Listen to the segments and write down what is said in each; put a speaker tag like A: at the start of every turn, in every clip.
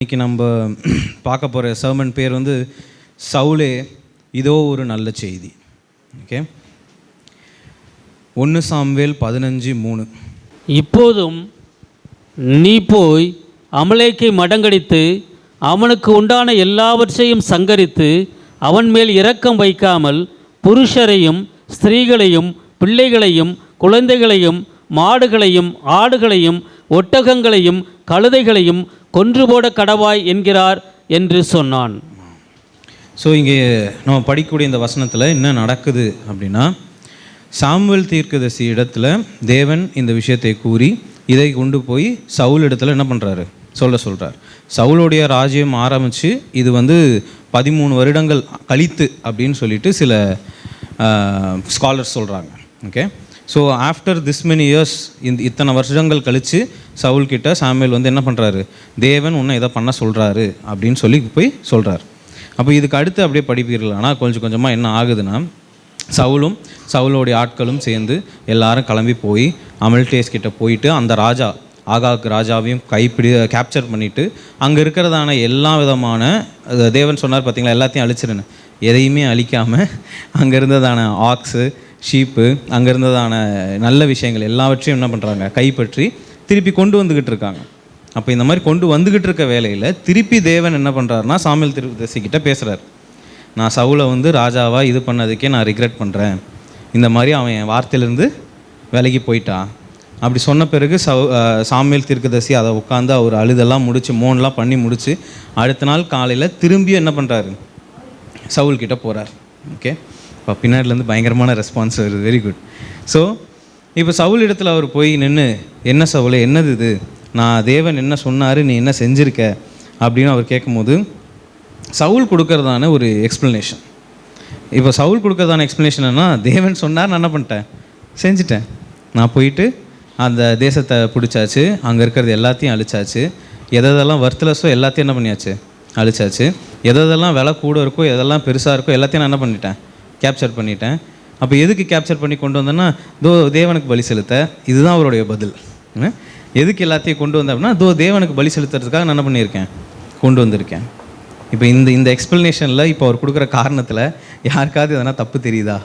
A: இன்றைக்கி நம்ம பார்க்க போகிற சர்மன் பேர் வந்து சவுலே இதோ ஒரு நல்ல செய்தி. Okay, 1 Samuel 15:3.
B: இப்போதும் நீ போய் அமலேக்கை மடங்கடித்து அவனுக்கு உண்டான எல்லாவற்றையும் சங்கரித்து அவன் மேல் இரக்கம் வைக்காமல் புருஷரையும் ஸ்திரீகளையும் பிள்ளைகளையும் குழந்தைகளையும் மாடுகளையும் ஆடுகளையும் ஒட்டகங்களையும் கழுதைகளையும் கொன்று போட கடவாய் என்கிறார் என்று சொன்னான்.
A: ஸோ இங்கே நம்ம படிக்கக்கூடிய இந்த வசனத்தில் என்ன நடக்குது அப்படின்னா, சாமுவேல் தீர்க்கதரிசி இடத்துல தேவன் இந்த விஷயத்தை கூறி இதை கொண்டு போய் சவுல் இடத்துல என்ன பண்ணுறாரு சொல்கிறார். சவுளுடைய ராஜ்யம் ஆரம்பித்து இது வந்து 13 வருடங்கள் கழித்து அப்படின்னு சொல்லிட்டு சில ஸ்காலர்ஸ் சொல்கிறாங்க. Okay, so after this many years, இத்தனை வருஷங்கள் கழித்து சவுல்கிட்ட சாமுவேல் வந்து என்ன பண்ணுறாரு, தேவன் உன்னை இதை பண்ண சொல்கிறாரு அப்படின்னு சொல்லி போய் சொல்கிறார். அப்போ இதுக்கு அடுத்து அப்படியே படிப்பீர்கள். ஆனால் கொஞ்சம் கொஞ்சமாக என்ன ஆகுதுன்னா, சவுலோடைய ஆட்களும் சேர்ந்து எல்லாரும் கிளம்பி போய் அமல்டேஸ் கிட்ட போயிட்டு அந்த ராஜா ஆகாக் ராஜாவையும் கேப்சர் பண்ணிவிட்டு அங்கே இருக்கிறதான எல்லா விதமான தேவன் சொன்னார் பார்த்தீங்களா, எல்லாத்தையும் அழிச்சிருன்னு, எதையுமே அழிக்காமல் அங்கே இருந்ததான ஆக்ஸு ஷீப்பு அங்கே இருந்ததான நல்ல விஷயங்கள் எல்லாவற்றையும் என்ன பண்ணுறாங்க கைப்பற்றி திருப்பி கொண்டு வந்துக்கிட்டு இருக்காங்க. அப்போ இந்த மாதிரி கொண்டு வந்துக்கிட்டு இருக்க வேலையில் திருப்பி தேவன் என்ன பண்ணுறாருனா சாமுவேல் தீர்க்கதரிசிக்கிட்ட பேசுகிறார். நான் சவுலை வந்து ராஜாவாக இது பண்ணதுக்கே நான் ரிக்ரெட் பண்ணுறேன், இந்த மாதிரி அவன் என் வார்த்தையிலேருந்து விலகி போயிட்டான் அப்படி சொன்ன பிறகு சாமுவேல் தீர்க்கதரிசி அதை உட்காந்து அவர் அழுதெல்லாம் முடித்து மோன்லாம் பண்ணி முடித்து அடுத்த நாள் காலையில் திரும்பி என்ன பண்ணுறாரு, சவுல்கிட்ட போகிறார். ஓகே, இப்போ பின்னாடிலேருந்து பயங்கரமான ரெஸ்பான்ஸ் வருது. Very good. ஸோ இப்போ சவுல் இடத்துல அவர் போய் நின்று, என்ன சவுலே, என்னது இது, நான் தேவன் என்ன சொன்னார், நீ என்ன செஞ்சுருக்க அப்படின்னு அவர் கேட்கும்போது சவுல் கொடுக்கறதான ஒரு எக்ஸ்ப்ளனேஷன். இப்போ சவுல் கொடுக்கறதான எக்ஸ்ப்ளனேஷன் என்ன, தேவன் சொன்னார், நான் என்ன பண்ணிட்டேன், செஞ்சுட்டேன். நான் போயிட்டு அந்த தேசத்தை பிடிச்சாச்சு, அங்கே இருக்கிறது எல்லாத்தையும் அழிச்சாச்சு, எதெல்லாம் வர்த்லெஸ்ஸோ எல்லாத்தையும் என்ன பண்ணியாச்சு, அழிச்சாச்சு, எதெல்லாம் விலை கூட இருக்கோ எதெல்லாம் பெருசாக இருக்கோ எல்லாத்தையும் நான் என்ன பண்ணிட்டேன், கேப்சர் பண்ணிட்டேன். அப்போ எதுக்கு கேப்சர் பண்ணி கொண்டு வந்தேன்னா, தேவனுக்கு பலி செலுத்த. இதுதான் அவருடைய பதில். எதுக்கு எல்லாத்தையும் கொண்டு வந்தேன் அப்படின்னா, தேவனுக்கு பலி செலுத்துறதுக்காக நான் என்ன பண்ணியிருக்கேன், கொண்டு வந்திருக்கேன். இப்போ இந்த எக்ஸ்ப்ளனேஷனில் இப்போ அவர் கொடுக்குற காரணத்தில் யாருக்காவது எதனா தப்பு தெரியுதா?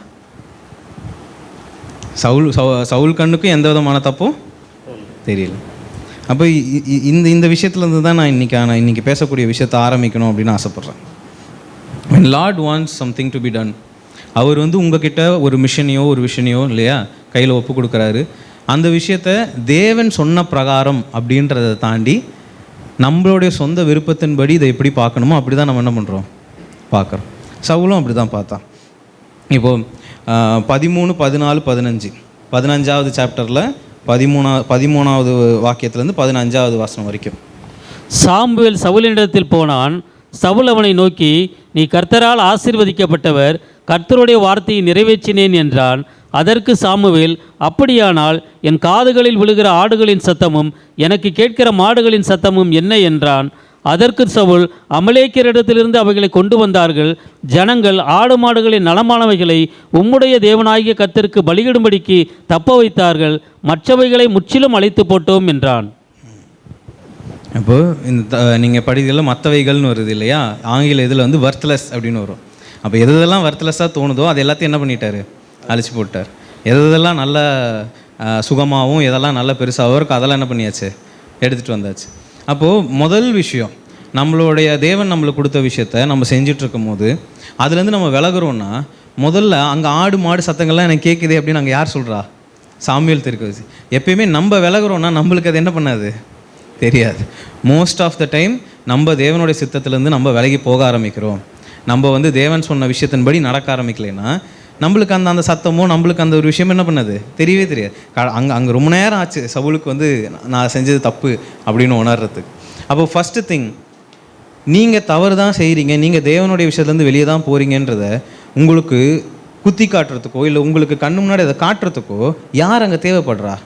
A: சவுல் கண்ணுக்கும் எந்த விதமான தப்பும் தெரியல. அப்போ இந்த விஷயத்துலேருந்து தான் நான் இன்றைக்கி பேசக்கூடிய விஷயத்தை ஆரம்பிக்கணும் அப்படின்னு ஆசைப்பட்றேன். when Lord wants something to be done, அவர் வந்து உங்ககிட்ட ஒரு மிஷனையோ ஒரு விஷனையோ இல்லையா கையில் ஒப்பு கொடுக்குறாரு. அந்த விஷயத்த தேவன் சொன்ன பிரகாரம் அப்படின்றத தாண்டி நம்மளுடைய சொந்த விருப்பத்தின்படி இதை எப்படி பார்க்கணுமோ அப்படி தான் நம்ம என்ன பண்ணுறோம், பார்க்குறோம். சவுலும் அப்படி தான் பார்த்தான். இப்போது 13, 14, 15 15வது சாப்டரில் 13வது வாக்கியத்துலேருந்து 15வது வசனம் வரைக்கும்.
B: சாமுவேல் சவுலினிடத்தில் போனான். சவுல் அவனை நோக்கி, நீ கர்த்தரால் ஆசீர்வதிக்கப்பட்டவர், கர்த்தருடைய வார்த்தையை நிறைவேற்றினேன் என்றான். அதற்கு சாமுவேல், அப்படியானால் என் காதுகளில் விழுகிற ஆடுகளின் சத்தமும் எனக்கு கேட்கிற மாடுகளின் சத்தமும் என்ன என்றான். அதற்கு சவுல், அமலேக்கியரிடத்திலிருந்து அவைகளை கொண்டு வந்தார்கள். ஜனங்கள் ஆடு மாடுகளின் நலமானவைகளை உம்முடைய தேவனாகிய கர்த்தருக்கு பலியிடும்படிக்கு தப்ப வைத்தார்கள், மற்றவைகளை முற்றிலும் அழித்து போட்டோம் என்றான்.
A: அப்போது இந்த நீங்கள் படிக்கிறதுல மற்றவைகள்னு வருது இல்லையா, ஆங்கில இதில் வந்து வர்த்லெஸ் அப்படின்னு வரும். அப்போ எதெல்லாம் வர்த்லெஸ்ஸாக தோணுதோ அது எல்லாத்தையும் என்ன பண்ணிட்டார், அழிச்சு போட்டார். எதெல்லாம் நல்ல சுகமாகவும் எதெல்லாம் நல்ல பெருசாகவும் இருக்கும் அதெல்லாம் என்ன பண்ணியாச்சு, எடுத்துகிட்டு வந்தாச்சு. அப்போது முதல் விஷயம், நம்மளுடைய தேவன் நம்மளுக்கு கொடுத்த விஷயத்த நம்ம செஞ்சிட்ருக்கும் போது அதுலேருந்து நம்ம விலகுறோன்னா, முதல்ல அங்கே ஆடு மாடு சத்தங்கள்லாம் எனக்கு கேட்குது அப்படின்னு அங்கே யார் சொல்கிறா, சாமுவேல் தீர்க்கதரிசி. எப்பயுமே நம்ம விலகுறோன்னா நம்மளுக்கு அது என்ன பண்ணாது, தெரியாது. மோஸ்ட் ஆஃப் த டைம் நம்ம தேவனுடைய சித்தத்துலேருந்து நம்ம விலகி போக ஆரம்பிக்கிறோம். நம்ம வந்து தேவன் சொன்ன விஷயத்தின்படி நடக்க ஆரம்பிக்கலைன்னா நம்மளுக்கு அந்த சத்தமோ நம்மளுக்கு அந்த ஒரு விஷயம் என்ன பண்ணது தெரியவே தெரியாது. அங்கே ரொம்ப நேரம் ஆச்சு சவுலுக்கு வந்து நான் செஞ்சது தப்பு அப்படின்னு உணர்றதுக்கு. அப்போ ஃபஸ்ட்டு திங், நீங்கள் தவறு தான் செய்கிறீங்க, நீங்கள் தேவனுடைய விஷயத்துலேருந்து வெளியே தான் போகிறீங்கன்றத உங்களுக்கு குத்தி காட்டுறதுக்கோ இல்லை உங்களுக்கு கண்ணு முன்னாடி அதை காட்டுறதுக்கோ யார் அங்கே தேவைப்படுறா,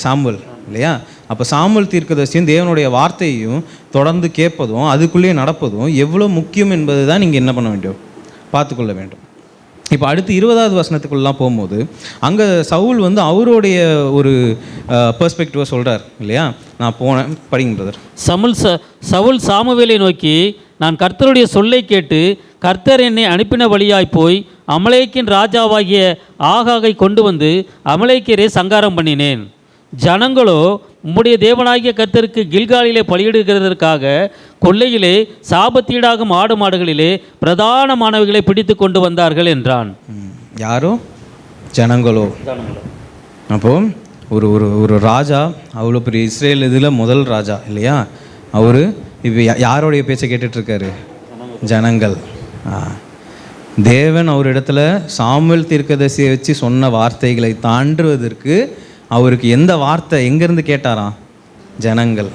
A: சாமுவேல் இல்லையா. அப்போ சாமுவேல் தீர்க்கதரிசியும் தேவனுடைய வார்த்தையையும் தொடர்ந்து கேட்பதும் அதுக்குள்ளேயே நடப்பதும் எவ்வளோ முக்கியம் என்பது தான் நீங்கள் என்ன பண்ண வேண்டும், பார்த்துக்கொள்ள வேண்டும். இப்போ அடுத்து 20வது வசனத்துக்குள்ளலாம் போகும்போது அங்கே சவுல் வந்து அவருடைய ஒரு பெர்ஸ்பெக்டிவை சொல்கிறார் இல்லையா? நான் போனேன், படிங்க பிரதர்.
B: சவுல் சாமுவேலை நோக்கி, நான் கர்த்தருடைய சொல்லை கேட்டு கர்த்தர் என்னை அனுப்பின வழியாய் போய் அமலேக்கின் ராஜாவாகிய ஆகாகை கொண்டு வந்து அமலேக்கியரை சங்காரம் பண்ணினேன். ஜனங்களோ உம்முடைய தேவனாகிய கர்த்தருக்கு கில்காலிலே பலியிடுகிறதற்காக கொள்ளையிலே சாபத்தீடாகும் ஆடு மாடுகளிலே பிரதானமானவைகளை பிடித்து கொண்டு வந்தார்கள் என்றான்.
A: யாரோ? ஜனங்களோ. அப்போ ஒரு ஒரு ஒரு ராஜா, அவ்வளோ பெரிய இஸ்ரேல் இதில் முதல் ராஜா இல்லையா? அவர் இப்போ யாரோடைய பேச்சை கேட்டுட்ருக்காரு? ஜனங்கள். தேவன் அவர் இடத்துல சாமுவேல் தீர்க்கதரிசியை வச்சு சொன்ன வார்த்தைகளை தாண்டுவதற்கு அவருக்கு எந்த வார்த்தை எங்கேருந்து கேட்டாராம்? ஜனங்கள்.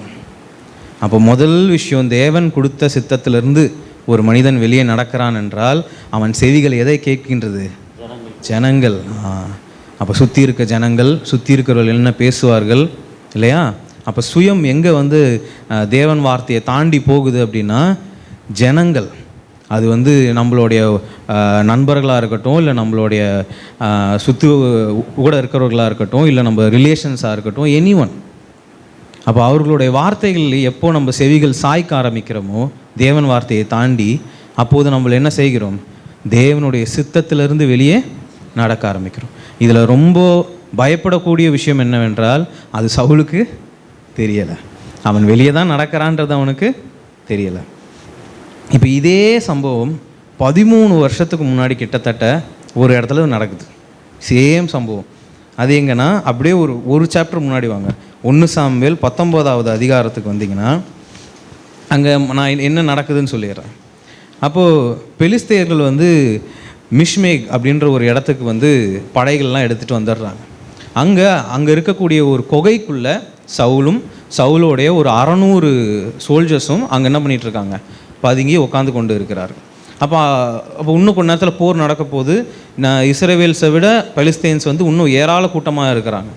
A: அப்போ முதல் விஷயம், தேவன் கொடுத்த சித்தத்திலிருந்து ஒரு மனிதன் வெளியே நடக்கிறான் என்றால் அவன் செவிகள் எதை கேட்கின்றது? ஜனங்கள். அப்போ சுற்றி இருக்க ஜனங்கள், சுற்றி இருக்கிறவர்கள் என்ன பேசுவார்கள் இல்லையா? அப்போ சுயம் எங்கே வந்து தேவன் வார்த்தையை தாண்டி போகுது அப்படின்னா ஜனங்கள். அது வந்து நம்மளுடைய நண்பர்களாக இருக்கட்டும், இல்லை நம்மளுடைய சுற்று கூட இருக்கிறவர்களாக இருக்கட்டும், இல்லை நம்ம ரிலேஷன்ஸாக இருக்கட்டும், எனி ஒன். அப்போ அவர்களுடைய வார்த்தைகள் எப்போ நம்ம செவிகள் சாய்க்க ஆரம்பிக்கிறோமோ தேவன் வார்த்தையை தாண்டி, அப்போது நம்மளை என்ன செய்கிறோம்? தேவனுடைய சித்தத்திலிருந்து வெளியே நடக்க ஆரம்பிக்கிறோம். இதில் ரொம்ப பயப்படக்கூடிய விஷயம் என்னவென்றால், அது சவுலுக்கு தெரியலை. அவன் வெளியே தான் நடக்கிறான்றது அவனுக்கு தெரியலை. இப்போ இதே சம்பவம் 13 வருஷத்துக்கு முன்னாடி கிட்டத்தட்ட ஒரு இடத்துல நடக்குது. சேம் சம்பவம். அது எங்கன்னா அப்படியே ஒரு சாப்டர் முன்னாடி வாங்க. 1 சாமுவேல் 19வது அதிகாரத்துக்கு வந்தீங்கன்னா அங்கே நான் என்ன நடக்குதுன்னு சொல்லிடுறேன். அப்போது பெலிஸ்தேயர்கள் வந்து மிஷ்மேக் அப்படின்ற ஒரு இடத்துக்கு வந்து படைகள்லாம் எடுத்துகிட்டு வந்துடுறாங்க. அங்கே இருக்கக்கூடிய ஒரு குகைக்குள்ளே சவுலும் சவுலோடைய ஒரு 600 சோல்ஜர்ஸும் அங்கே என்ன பண்ணிகிட்ருக்காங்க? பதுங்கி உட்காந்து கொண்டு இருக்கிறார்கள். அப்போ இன்னும் கொஞ்ச நேரத்தில் போர் நடக்க போது, இஸ்ரவேல்ஸை விட பெலிஸ்தீன்ஸ் வந்து இன்னும் ஏராள கூட்டமாக இருக்கிறாங்க.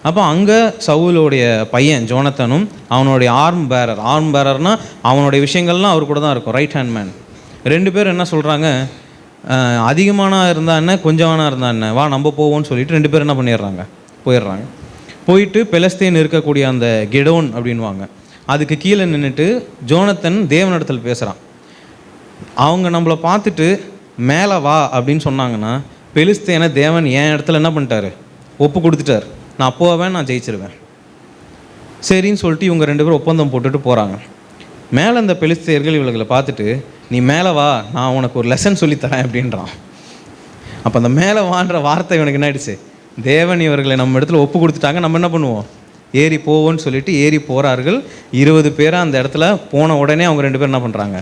A: அப்போ அங்கே சவுலோடைய பையன் ஜோனத்தனும் அவனுடைய ஆர்ம் பேரர்னால் அவனுடைய விஷயங்கள்லாம் அவர் கூட தான் இருக்கும், ரைட் ஹேண்ட் மேன். 2 பேர் என்ன சொல்கிறாங்க? அதிகமானா இருந்தால் என்ன, கொஞ்சமானா இருந்தால் என்ன, வா நம்ம போவோம்னு சொல்லிட்டு 2 பேர் என்ன பண்ணிடுறாங்க? போயிட்டு பெலஸ்தீன் இருக்கக்கூடிய அந்த கெடோன் அப்படின்வாங்க, அதுக்கு கீழே நின்றுட்டு ஜோனத்தன் தேவனிடத்தில் பேசுகிறான். அவங்க நம்மளை பார்த்துட்டு மேலே வா அப்படின்னு சொன்னாங்கன்னா, பெலிஸ்தேனை தேவன் என் இடத்துல என்ன பண்ணிட்டாரு? ஒப்பு கொடுத்துட்டார். நான் போவேன், நான் ஜெயிச்சிருவேன். சரின்னு சொல்லிட்டு இவங்க 2 பேரும் ஒப்பந்தம் போட்டுட்டு போகிறாங்க. மேலே இந்த பெலிஸ்தேயர்கள் இவர்களை பார்த்துட்டு, நீ மேலே வா, நான் உனக்கு ஒரு லெசன் சொல்லித்தரேன் அப்படின்றான். அப்போ அந்த மேலே வான்ற வார்த்தை இவனுக்கு என்ன ஆயிடுச்சு? தேவன் இவர்களை நம்ம இடத்துல ஒப்பு கொடுத்துட்டாங்க, நம்ம என்ன பண்ணுவோம்? ஏறி போவோன்னு சொல்லிட்டு ஏறி போகிறார்கள். 20 பேரை அந்த இடத்துல போன உடனே அவங்க 2 பேர் என்ன பண்ணுறாங்க?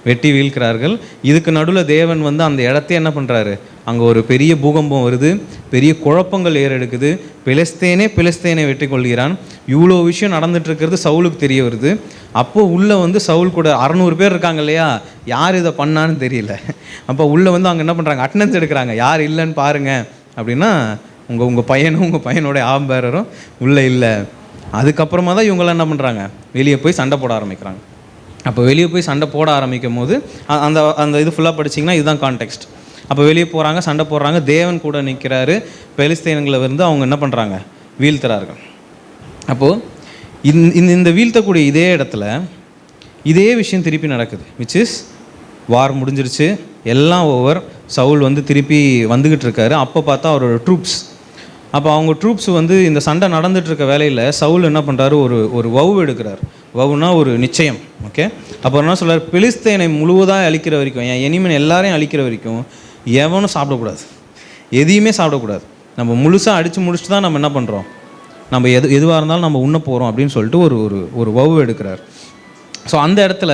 A: வெட்டி வீழ்கிறார்கள். இதுக்கு நடுவில் தேவன் வந்து அந்த இடத்தையே என்ன பண்ணுறாரு? அங்கே ஒரு பெரிய பூகம்பம் வருது, பெரிய குழப்பங்கள் ஏறெடுக்குது. பெலிஸ்தேனை வெற்றி கொள்கிறான். இவ்வளோ விஷயம் நடந்துகிட்ருக்கிறது சவுலுக்கு தெரிய வருது. அப்போது உள்ளே வந்து சவுல் கூட 600 பேர் இருக்காங்க இல்லையா? யார் இதை பண்ணான்னு தெரியல. அப்போ உள்ளே வந்து அவங்க என்ன பண்ணுறாங்க? அட்டெண்டன்ஸ் எடுக்கிறாங்க. யார் இல்லைன்னு பாருங்கள் அப்படின்னா, உங்கள் பையனும் உங்கள் பையனோட ஆம்பேரரும் உள்ளே இல்லை. அதுக்கப்புறமா தான் இவங்களாம் என்ன பண்ணுறாங்க? வெளியே போய் சண்டை போட ஆரம்பிக்கிறாங்க. அப்போ வெளியே போய் சண்டை போட ஆரம்பிக்கும் போது அந்த இது ஃபுல்லாக படிச்சிங்கன்னா இதுதான் கான்டெக்ஸ்ட். அப்போ வெளியே போகிறாங்க, சண்டை போடுறாங்க. தேவன் கூட நிற்கிறாரு. பெலிஸ்தீனங்களை வந்து அவங்க என்ன பண்ணுறாங்க? வீழ்த்துறார்கள். அப்போது இந்த வீழ்த்தக்கூடிய இதே இடத்துல இதே விஷயம் திருப்பி நடக்குது. விச் இஸ் வார் முடிஞ்சிருச்சு, எல்லாம் ஓவர். சவுல் வந்து திருப்பி வந்துக்கிட்டு இருக்காரு. அப்போ பார்த்தா அவரோட ட்ரூப்ஸ், அப்போ அவங்க ட்ரூப்ஸ் வந்து இந்த சண்டை நடந்துகிட்ருக்க வேலையில் சவுல் என்ன பண்ணுறாரு? ஒரு வவு எடுக்கிறார். வவுனா ஒரு நிச்சயம். ஓகே, அப்போ என்ன சொல்கிறார்? பெலிஸ்தீனை முழுவதாக அழிக்கிற வரைக்கும், என் எனிமன் எல்லாரையும் அழிக்கிற வரைக்கும் எவனும் சாப்பிடக்கூடாது, எதையுமே சாப்பிடக்கூடாது. நம்ம முழுசாக அடித்து முடிச்சுட்டு தான் நம்ம என்ன பண்ணுறோம்? நம்ம எதுவாக இருந்தாலும் நம்ம உண்ண போகிறோம் அப்படின்னு சொல்லிட்டு ஒரு வவு எடுக்கிறார். ஸோ அந்த இடத்துல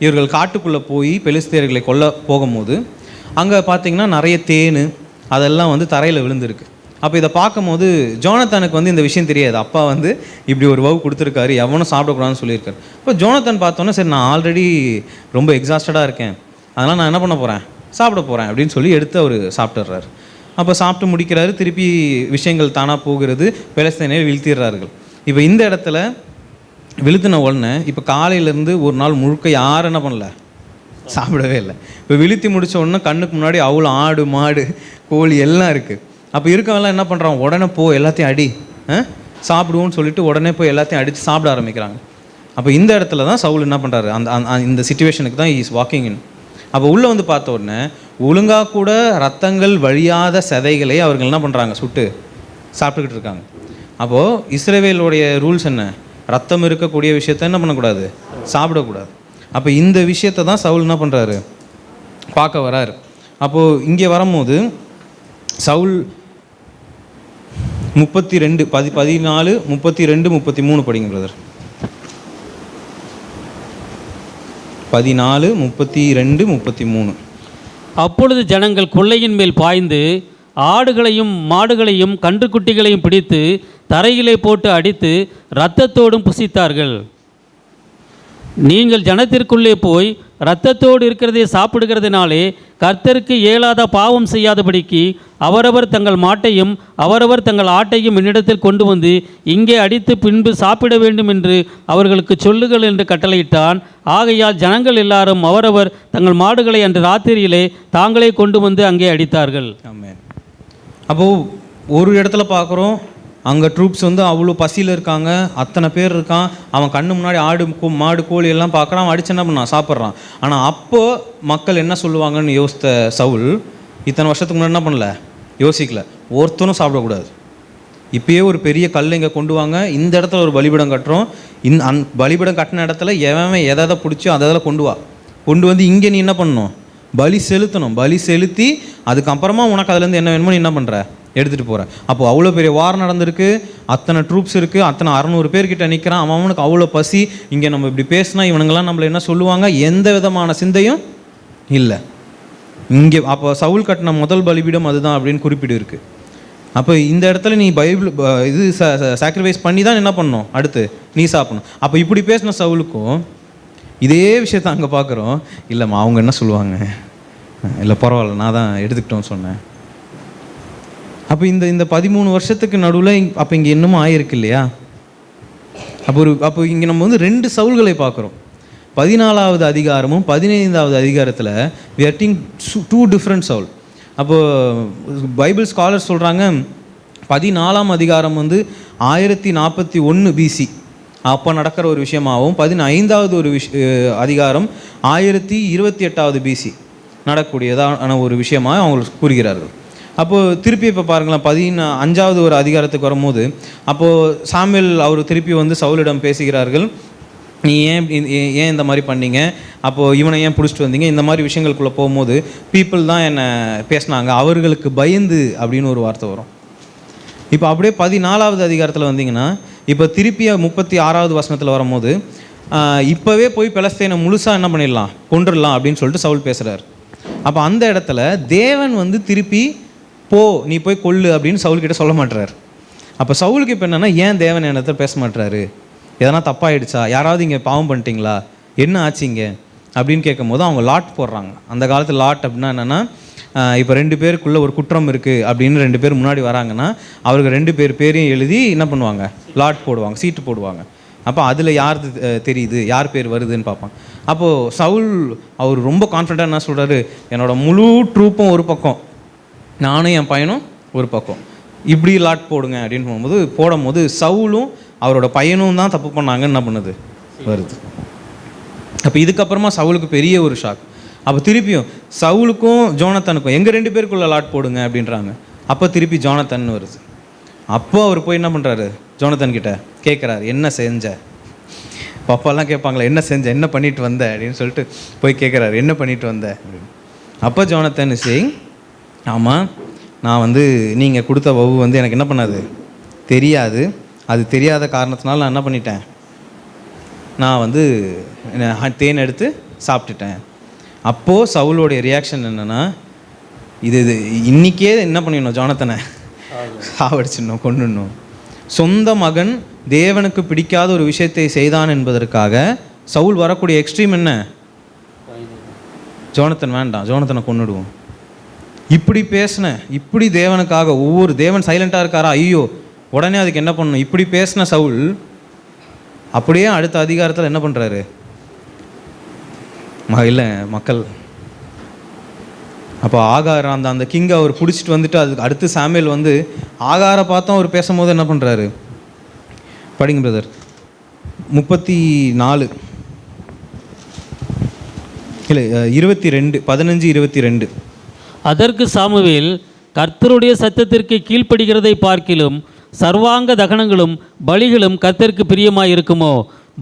A: இவர்கள் காட்டுக்குள்ளே போய் பெலிஸ்தேயர்களை கொல்ல போகும்போது அங்கே பார்த்திங்கன்னா நிறைய தேன் அதெல்லாம் வந்து தரையில் விழுந்துருக்கு. அப்போ இதை பார்க்கும்போது ஜோனத்தனுக்கு வந்து இந்த விஷயம் தெரியாது. அப்பா வந்து இப்படி ஒரு வவு கொடுத்துருக்காரு, எவனும் சாப்பிடக்கூடாதுன்னு சொல்லியிருக்காரு. இப்போ ஜோனத்தன் பார்த்தோன்னே, சரி நான் ஆல்ரெடி ரொம்ப எக்ஸாஸ்டடாக இருக்கேன், அதனால் நான் என்ன பண்ண போகிறேன்? சாப்பிட போகிறேன் அப்படின்னு சொல்லி எடுத்து அவர் சாப்பிட்டுறாரு. அப்போ சாப்பிட்டு முடிக்கிறாரு. திருப்பி விஷயங்கள் தானாக போகிறது. பெலிஸ்தீனை வீழ்த்திடுறார்கள். இப்போ இந்த இடத்துல விழுத்தின உடனே இப்போ காலையிலேருந்து ஒரு நாள் முழுக்க யாரும் என்ன பண்ணல? சாப்பிடவே இல்லை. இப்போ விழித்தி முடிச்ச உடனே கண்ணுக்கு முன்னாடி அவ்வளோ ஆடு மாடு கோழி எல்லாம் இருக்குது. அப்போ இருக்கவெல்லாம் என்ன பண்ணுறான், உடனே போ எல்லாத்தையும் அடி சாப்பிடுவோன்னு சொல்லிட்டு உடனே போய் எல்லாத்தையும் அடித்து சாப்பிட ஆரம்பிக்கிறாங்க. அப்போ இந்த இடத்துல தான் சவுல் என்ன பண்ணுறாரு, இந்த சிச்சுவேஷனுக்கு தான் இஸ் வாக்கிங் இன். அப்போ உள்ளே வந்து பார்த்த உடனே ஒழுங்காக கூட ரத்தங்கள் வழியாத சதைகளை அவர்கள் என்ன பண்ணுறாங்க, சுட்டு சாப்பிட்டுக்கிட்டு இருக்காங்க. அப்போது இஸ்ரவேலுடைய ரூல்ஸ் என்ன, ரத்தம் இருக்கக்கூடிய விஷயத்த என்ன பண்ணக்கூடாது, சாப்பிடக்கூடாது. அப்போ இந்த விஷயத்தை தான் சவுல் என்ன பண்ணுறாரு, பார்க்க வராரு. அப்போது இங்கே வரும்போது சவுல் 32 14 32 33 படிங்க பிரதர். 14 32 33.
B: அப்பொழுது ஜனங்கள் கொள்ளையின் மேல் பாய்ந்து ஆடுகளையும் மாடுகளையும் கன்றுக்குட்டிகளையும் பிடித்து தரையிலே போட்டு அடித்து இரத்தத்தோடும் புசித்தார்கள். நீங்கள் ஜனத்திற்குள்ளே போய் இரத்தத்தோடு இருக்கிறதை சாப்பிடுகிறதுனாலே கர்த்தருக்கு இயலாத பாவம் செய்யாதபடிக்கு அவரவர் தங்கள் மாட்டையும் அவரவர் தங்கள் ஆட்டையும் என்னிடத்தில் கொண்டு வந்து இங்கே அடித்து பின்பு சாப்பிட வேண்டும் என்று அவர்களுக்கு சொல்லுங்கள் என்று கட்டளையிட்டான். ஆகையால் ஜனங்கள் எல்லாரும் அவரவர் தங்கள் மாடுகளை அன்று ராத்திரியிலே தாங்களே கொண்டு வந்து அங்கே அடித்தார்கள்.
A: ஆமென். அப்போது ஒரு இடத்துல பார்க்குறோம், அங்கே ட்ரூப்ஸ் வந்து அவ்வளோ பசியில் இருக்காங்க, அத்தனை பேர் இருக்கான், அவன் கண்ணு முன்னாடி ஆடு மாடு கோழி எல்லாம் பார்க்குறான், அவன் அடிச்சு என்ன பண்ணான், சாப்பிட்றான். ஆனால் அப்போது மக்கள் என்ன சொல்லுவாங்கன்னு யோசித்த சவுல் இத்தனை வருஷத்துக்கு முன்னாடி என்ன பண்ணல, யோசிக்கல. ஒருத்தனும் சாப்பிடக்கூடாது, இப்போயே ஒரு பெரிய கல் இங்கே கொண்டு வாங்க, இந்த இடத்துல ஒரு பலிபீடம் கட்டுறோம், பலிபீடம் கட்டின இடத்துல எவன் எதை பிடிச்சோ அதை கொண்டு வா, கொண்டு வந்து இங்கே நீ என்ன பண்ணணும், பலி செலுத்தணும். பலி செலுத்தி அதுக்கப்புறமா உனக்கு அதுலேருந்து என்ன வேணுமோ நீ என்ன பண்ணுற, எடுத்துகிட்டு போகிற. அப்போது அவ்வளோ பெரிய வார் நடந்திருக்கு, அத்தனை ட்ரூப்ஸ் இருக்குது, அத்தனை 600 பேர்கிட்ட நிற்கிறான், அவனுக்கு அவ்வளோ பசி. இங்கே நம்ம இப்படி பேசினா இவனுங்கெல்லாம் நம்மளை என்ன சொல்லுவாங்க, எந்த விதமான சிந்தையும் இல்லை இங்கே. அப்போ சவுல் கட்டின முதல் பலிபீடம் அதுதான் அப்படின்னு குறிப்பிடு இருக்குது. அப்போ இந்த இடத்துல நீ பைபிள் இது சாக்ரிஃபைஸ் பண்ணி தான் என்ன பண்ணணும், அடுத்து நீ சாப்பிடணும். அப்போ இப்படி பேசின சவுலுக்கும் இதே விஷயத்த அங்கே பார்க்குறோம், இல்லைம்மா அவங்க என்ன சொல்லுவாங்க, இல்லை பரவாயில்ல நான் தான் எடுத்துக்கிட்டோன்னு சொன்னேன். அப்போ இந்த 13 வருஷத்துக்கு நடுவில் அப்போ இங்கே இன்னமும் ஆயிருக்கு இல்லையா. அப்போ இங்கே நம்ம வந்து 2 சவுல்களை பார்க்குறோம். 14வது அதிகாரமும் 15வது அதிகாரத்தில் we are seeing 2 different Saul. அப்போது பைபிள் ஸ்காலர் சொல்கிறாங்க 14ஆம் அதிகாரம் வந்து 1041 BC அப்போ நடக்கிற ஒரு விஷயமாகவும், 15வது ஒரு அதிகாரம் 1028 BC நடக்கக்கூடியதான ஒரு விஷயமாக அவங்க கூறுகிறார்கள். அப்போது திருப்பி இப்போ பாருங்களேன், 15வது ஒரு அதிகாரத்துக்கு வரும்போது அப்போது சாமுவேல் அவர் திருப்பி வந்து சவுலிடம் பேசுகிறார்கள், நீ ஏன் இந்த மாதிரி பண்ணீங்க, அப்போது இவனை ஏன் பிடிச்சிட்டு வந்தீங்க, இந்த மாதிரி விஷயங்களுக்குள்ளே போகும்போது பீப்புள் தான் என்னை பேசினாங்க, அவர்களுக்கு பயந்து அப்படின்னு ஒரு வார்த்தை வரும். இப்போ அப்படியே 14வது அதிகாரத்தில் வந்தீங்கன்னா இப்போ திருப்பி 36வது வசனத்தில் வரும்போது இப்போவே போய் பெலஸ்தீனை முழுசாக என்ன பண்ணிடலாம், கொண்டுடலாம் அப்படின்னு சொல்லிட்டு சவுல் பேசுகிறார். அப்போ அந்த இடத்துல தேவன் வந்து திருப்பி போ நீ போய் கொல்லு அப்படின்னு சவுல்கிட்ட சொல்ல மாட்டுறாரு. அப்போ சவுலுக்கு இப்போ என்னென்னா, ஏன் தேவன் என்னத்தை பேச மாட்டுறாரு, எதனா தப்பாகிடுச்சா, யாராவது இங்கே பாவம் பண்ணிட்டீங்களா, என்ன ஆச்சுங்க அப்படின்னு கேட்கும்போது அவங்க லாட் போடுறாங்க. அந்த காலத்தில் லாட் அப்படின்னா என்னென்னா, இப்போ 2 பேருக்குள்ளே ஒரு குற்றம் இருக்குது அப்படின்னு 2 பேர் முன்னாடி வராங்கன்னா அவருக்கு 2 பேர் பேரையும் எழுதி என்ன பண்ணுவாங்க, லாட் போடுவாங்க, சீட்டு போடுவாங்க. அப்போ அதில் யார் தெரியுது, யார் பேர் வருதுன்னு பார்ப்பாங்க. அப்போது சவுல் அவர் ரொம்ப கான்ஃபிடண்ட்டாக என்ன சொல்கிறாரு, என்னோட முழு ட்ரூப்பும் ஒரு பக்கம், நானும் என் பையனும் ஒரு பக்கம், இப்படி லாட் போடுங்க அப்படின்னு போடும்போது சவுலும் அவரோட பையனும் தான் தப்பு பண்ணாங்கன்னு என்ன பண்ணுது வருது. அப்போ இதுக்கப்புறமா சவுலுக்கு பெரிய ஒரு ஷாக். அப்போ திருப்பியும் சவுலுக்கும் ஜோனத்தனுக்கும் எங்கள் 2 பேருக்குள்ள லாட் போடுங்க அப்படின்றாங்க. அப்போ திருப்பி ஜோனத்தன் வருது. அப்போ அவர் போய் என்ன பண்ணுறாரு, ஜோனத்தன் கிட்ட கேட்குறாரு, என்ன செஞ்ச, பாப்பாலாம் கேட்பாங்களா என்ன செஞ்ச, என்ன பண்ணிட்டு வந்த அப்படின்னு சொல்லிட்டு போய் கேட்குறாரு, என்ன பண்ணிட்டு வந்த அப்படின்னு. அப்போ ஜோனத்தன் சேயிங், ஆமாம் நான் வந்து நீங்கள் கொடுத்த வவு வந்து எனக்கு என்ன பண்ணாது தெரியாது, அது தெரியாத காரணத்தினால நான் என்ன பண்ணிட்டேன், நான் வந்து தேன் எடுத்து சாப்பிட்டுட்டேன். அப்போது சவுலோடைய ரியாக்ஷன் என்னென்னா, இது இன்றைக்கே என்ன பண்ணிடணும், ஜோனத்தனை சாவடிச்சிடணும், கொண்டுடணும். சொந்த மகன் தேவனுக்கு பிடிக்காத ஒரு விஷயத்தை செய்தான் என்பதற்காக சவுல் வரக்கூடிய எக்ஸ்ட்ரீம் என்ன, ஜோனத்தன் வேண்டாம், ஜோனத்தனை கொண்டுடுவோம். இப்படி பேசின, இப்படி தேவனுக்காக ஒவ்வொரு தேவன் சைலண்ட்டாக இருக்காரா, ஐயோ உடனே அதுக்கு என்ன பண்ணணும், இப்படி பேசின சவுல் அப்படியே அடுத்த அதிகாரத்தில் என்ன பண்ணுறாரு, இல்லை மக்கள். அப்போ ஆகார் அந்த கிங்கை அவர் பிடிச்சிட்டு வந்துட்டு அதுக்கு அடுத்து சாமுவேல் வந்து ஆகாரை பார்த்தோம் அவர் பேசும்போது என்ன பண்ணுறாரு? படிங்க பிரதர். 34 இல்லை 22 15-22.
B: அதற்கு சாமுவேல், கர்த்தருடைய சத்தத்திற்கு கீழ்ப்படுகிறதை பார்க்கிலும் சர்வாங்க தகனங்களும் பலிகளும் கர்த்தருக்கு பிரியமாய் இருக்குமோ?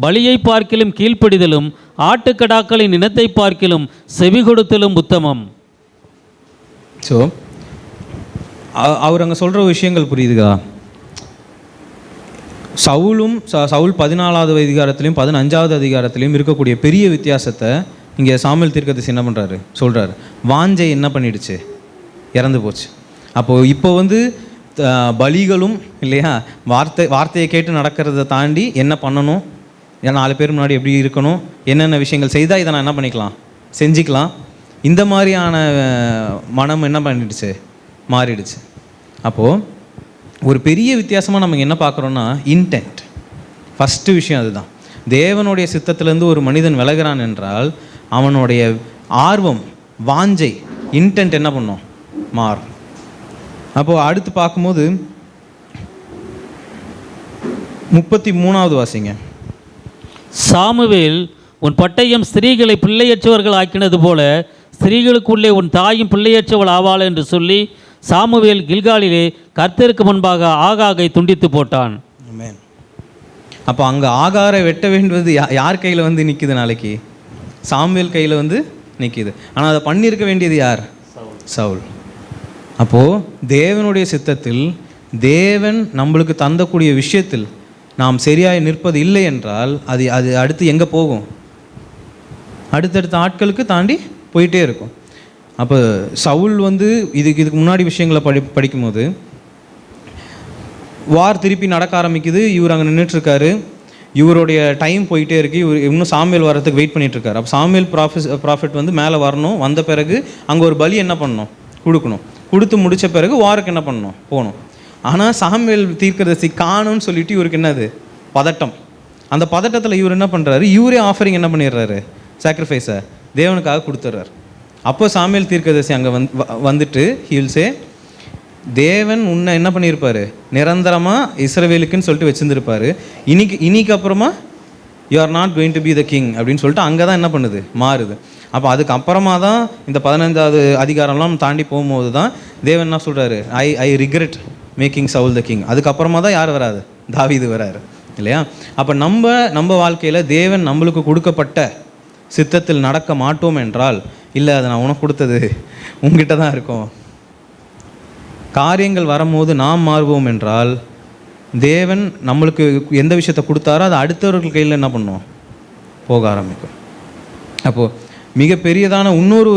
B: பலியை பார்க்கிலும் கீழ்ப்படிதலும் ஆட்டுக்கடாக்களின் இனத்தை பார்க்கிலும் செவி கொடுத்தலும் உத்தமம்.
A: ஸோ அவர் அங்கே சொல்கிற விஷயங்கள் புரியுதுதா? சவுல் 14வது அதிகாரத்திலையும் 15வது அதிகாரத்திலையும் இருக்கக்கூடிய பெரிய வித்தியாசத்தை இங்கே சாமுவேல் தீர்க்கதரிசி என்ன பண்ணுறாரு சொல்கிறாரு. வாஞ்சை என்ன பண்ணிடுச்சு? இறந்து போச்சு. அப்போது இப்போ வந்து பலிகளும் இல்லையா, வார்த்தையை கேட்டு நடக்கிறத தாண்டி என்ன பண்ணணும், 4 பேர் முன்னாடி எப்படி இருக்கணும், என்னென்ன விஷயங்கள் செய்தால் இதை நான் என்ன பண்ணிக்கலாம், செஞ்சுக்கலாம், இந்த மாதிரியான மனம் என்ன பண்ணிடுச்சு, மாறிடுச்சு. அப்போது ஒரு பெரிய வித்தியாசமாக நம்ம என்ன பார்க்குறோன்னா இன்டென்ட். ஃபஸ்ட்டு விஷயம் அதுதான். தேவனுடைய சித்தத்திலேருந்து ஒரு மனிதன் விலகிறான் என்றால் அவனுடைய ஆர்வம், வாஞ்சை, இன்டென்ட் என்ன பண்ணும், மாறும். அப்போது அடுத்து பார்க்கும்போது 33வது வாசிங்க.
B: சாமுவேல், உன் பட்டயம் ஸ்திரீகளை பிள்ளையற்றவர்கள் ஆக்கினது போல ஸ்திரீகளுக்குள்ளே உன் தாயும் பிள்ளையற்றவள் ஆவாள் என்று சொல்லி சாமுவேல் கில்காலிலே கர்த்தருக்கு முன்பாக ஆகாகை துண்டித்து போட்டான்.
A: அப்போ அங்கே ஆகாரை வெட்ட வேண்டுவது யார் கையில் வந்து நிற்குது? நாளைக்கு சாமுவேல் கையில் வந்து நிற்கிது. ஆனால் அதை பண்ணியிருக்க வேண்டியது யார்? சவுல். அப்போது தேவனுடைய சித்தத்தில் தேவன் நம்மளுக்கு தந்தக்கூடிய விஷயத்தில் நாம் சரியாய் நிற்பது இல்லை என்றால் அது அது அடுத்து எங்கே போகும்? அடுத்தடுத்த ஆட்களுக்கு தாண்டி போயிட்டே இருக்கும். அப்போ சவுல் வந்து இதுக்கு முன்னாடி விஷயங்களை படிக்கும்போது வார் திருப்பி நடக்க ஆரம்பிக்குது. இவர் அங்கே நின்றுட்டுருக்காரு. இவருடைய டைம் போயிட்டே இருக்குது. இவர் இன்னும் சாமுவேல் வரத்துக்கு வெயிட் பண்ணிகிட்ருக்காரு. அப்போ சாமுவேல் ப்ராஃபிட் வந்து மேலே வரணும். வந்த பிறகு அங்கே ஒரு பலி என்ன பண்ணணும், கொடுக்கணும். கொடுத்து முடித்த பிறகு வாருக்கு என்ன பண்ணணும், போகணும். ஆனால் சாமுவேல் தீர்க்கதரிசி காணும்னு சொல்லிட்டு இவருக்கு என்னது, பதட்டம். அந்த பதட்டத்தில் இவர் என்ன பண்ணுறாரு, இவரே ஆஃபரிங் என்ன பண்ணிடுறாரு, சாக்ரிஃபைஸை தேவனுக்காக கொடுத்துட்றாரு. அப்போ சாமுவேல் தீர்க்கதரிசி அங்கே வந்துட்டு ஹீல்ஸே, தேவன் உன்னை என்ன பண்ணியிருப்பார், நிரந்தரமாக இஸ்ரவேலுக்குன்னு சொல்லிட்டு வச்சுருந்துருப்பார். இன்னைக்கு அப்புறமா you are not going to be the king அப்படின்னு சொல்லிட்டு அங்கே தான் என்ன பண்ணுது, மாறுது. அப்போ அதுக்கப்புறமா தான் இந்த 15வது அதிகாரம்லாம் தாண்டி போகும்போது தான் தேவன் என்ன சொல்கிறாரு, I regret making Saul the king. அதுக்கப்புறமா தான் யார் வராது, தாவீது வராரு இல்லையா. அப்போ நம்ம வாழ்க்கையில் தேவன் நம்மளுக்கு கொடுக்கப்பட்ட சித்தத்தில் நடக்க மாட்டோம் என்றால், இல்லை அதை நான் உனக்கு கொடுத்தது உங்ககிட்ட தான் இருக்கும். காரியங்கள் வரும்போது நாம் மாறுவோம் என்றால் தேவன் நம்மளுக்கு எந்த விஷயத்தை கொடுத்தாரோ அது அடுத்தவர்கள் கையில் என்ன பண்ணுவோம், போக ஆரம்பிக்கும். அப்போது மிகப்பெரியதான இன்னொரு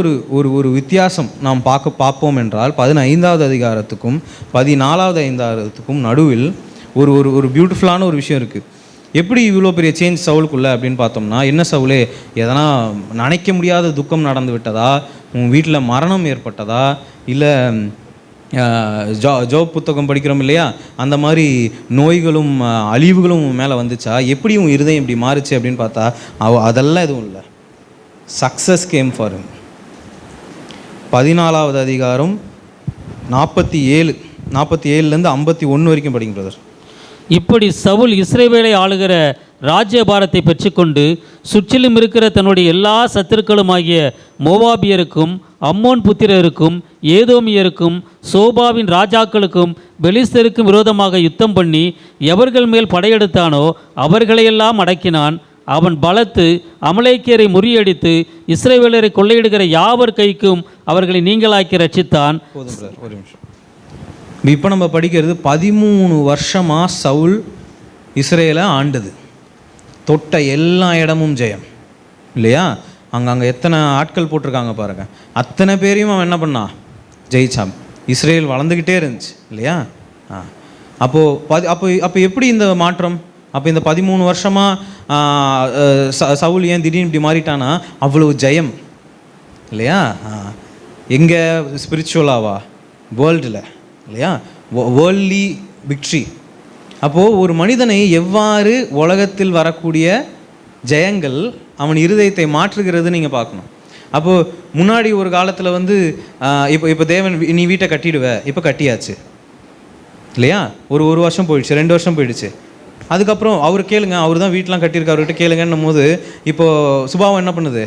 A: ஒரு வித்தியாசம் நாம் பார்ப்போம் என்றால் 15வது அதிகாரத்துக்கும் 14வது அதிகாரத்துக்கும் நடுவில் ஒரு பியூட்டிஃபுல்லான ஒரு விஷயம் இருக்குது. எப்படி இவ்வளோ பெரிய சேஞ்ச் சவுலுக்குள்ளே அப்படின்னு பார்த்தோம்னா, என்ன சவுலே, எதனா நினைக்க முடியாத துக்கம் நடந்து விட்டதா, உன் வீட்டில் மரணம் ஏற்பட்டதா, இல்லை ஜோப் புத்தகம் படிக்கிறோம் இல்லையா, அந்த மாதிரி நோய்களும் அழிவுகளும் மேலே வந்துச்சா, எப்படி உன் இருதயம் இப்படி மாறுச்சு அப்படின்னு பார்த்தா அதெல்லாம் எதுவும் இல்லை. Success came for him. 14வது அதிகாரம் 47 51 வரைக்கும் படிங்க பிரதர்.
B: இப்படி சவுல் இஸ்ரவேலை ஆளுகிற ராஜ்யபாரத்தை பெற்றுக்கொண்டு சுற்றிலும் இருக்கிற தன்னுடைய எல்லா சத்துருக்களுமாகிய மோவாபியருக்கும் அம்மோன் புத்திரருக்கும் ஏதோமியருக்கும் சோபாவின் ராஜாக்களுக்கும் பெலிஸ்தருக்கும் விரோதமாக யுத்தம் பண்ணி எவர்கள் மேல் படையெடுத்தானோ அவர்களையெல்லாம் அடக்கினான். அவன் பலத்து அமலேக்கியரை முறியடித்து இஸ்ரவேலரை கொள்ளையிடுகிற யாவர் கைக்கும் அவர்களை நீங்களாக்கி ரட்சித்தான்.
A: ஒரு நிமிஷம். இப்போ நம்ம படிக்கிறது 13 வருஷமாக சவுல் இஸ்ரேலை ஆண்டது. தொட்ட எல்லா இடமும் ஜெயம் இல்லையா. அங்கே எத்தனை ஆட்கள் போட்டிருக்காங்க பாருங்கள், அத்தனை பேரையும் அவன் என்ன பண்ணான், ஜெயிச்சான். இஸ்ரேல் வளர்ந்துக்கிட்டே இருந்துச்சு இல்லையா. அப்போ எப்படி இந்த மாற்றம்? அப்போ இந்த 13 வருஷமாக சவுல் ஏன் திடீர்னு இப்படி மாறிட்டானா, அவ்வளோ ஜெயம் இல்லையா. எங்கே ஸ்பிரிச்சுவலாவா, வேர்ல்டில் இல்லையா, வேர்ல்ட்லி விக்ட்ரி. அப்போது ஒரு மனிதனை எவ்வாறு உலகத்தில் வரக்கூடிய ஜெயங்கள் அவன் இருதயத்தை மாற்றுகிறது நீங்கள் பார்க்கணும். அப்போது முன்னாடி ஒரு காலத்தில் வந்து இப்போ தேவன் நீ வீட்டை கட்டிடுவ, இப்போ கட்டியாச்சு இல்லையா? ஒரு வருஷம் போயிடுச்சு, 2 வருஷம் போயிடுச்சு. அதுக்கப்புறம் அவர் கேளுங்க, அவர் தான் வீட்டெலாம் கட்டியிருக்காரு, அவர்கிட்ட கேளுங்கன்னும் போது இப்போது சுபாவம் என்ன பண்ணுது?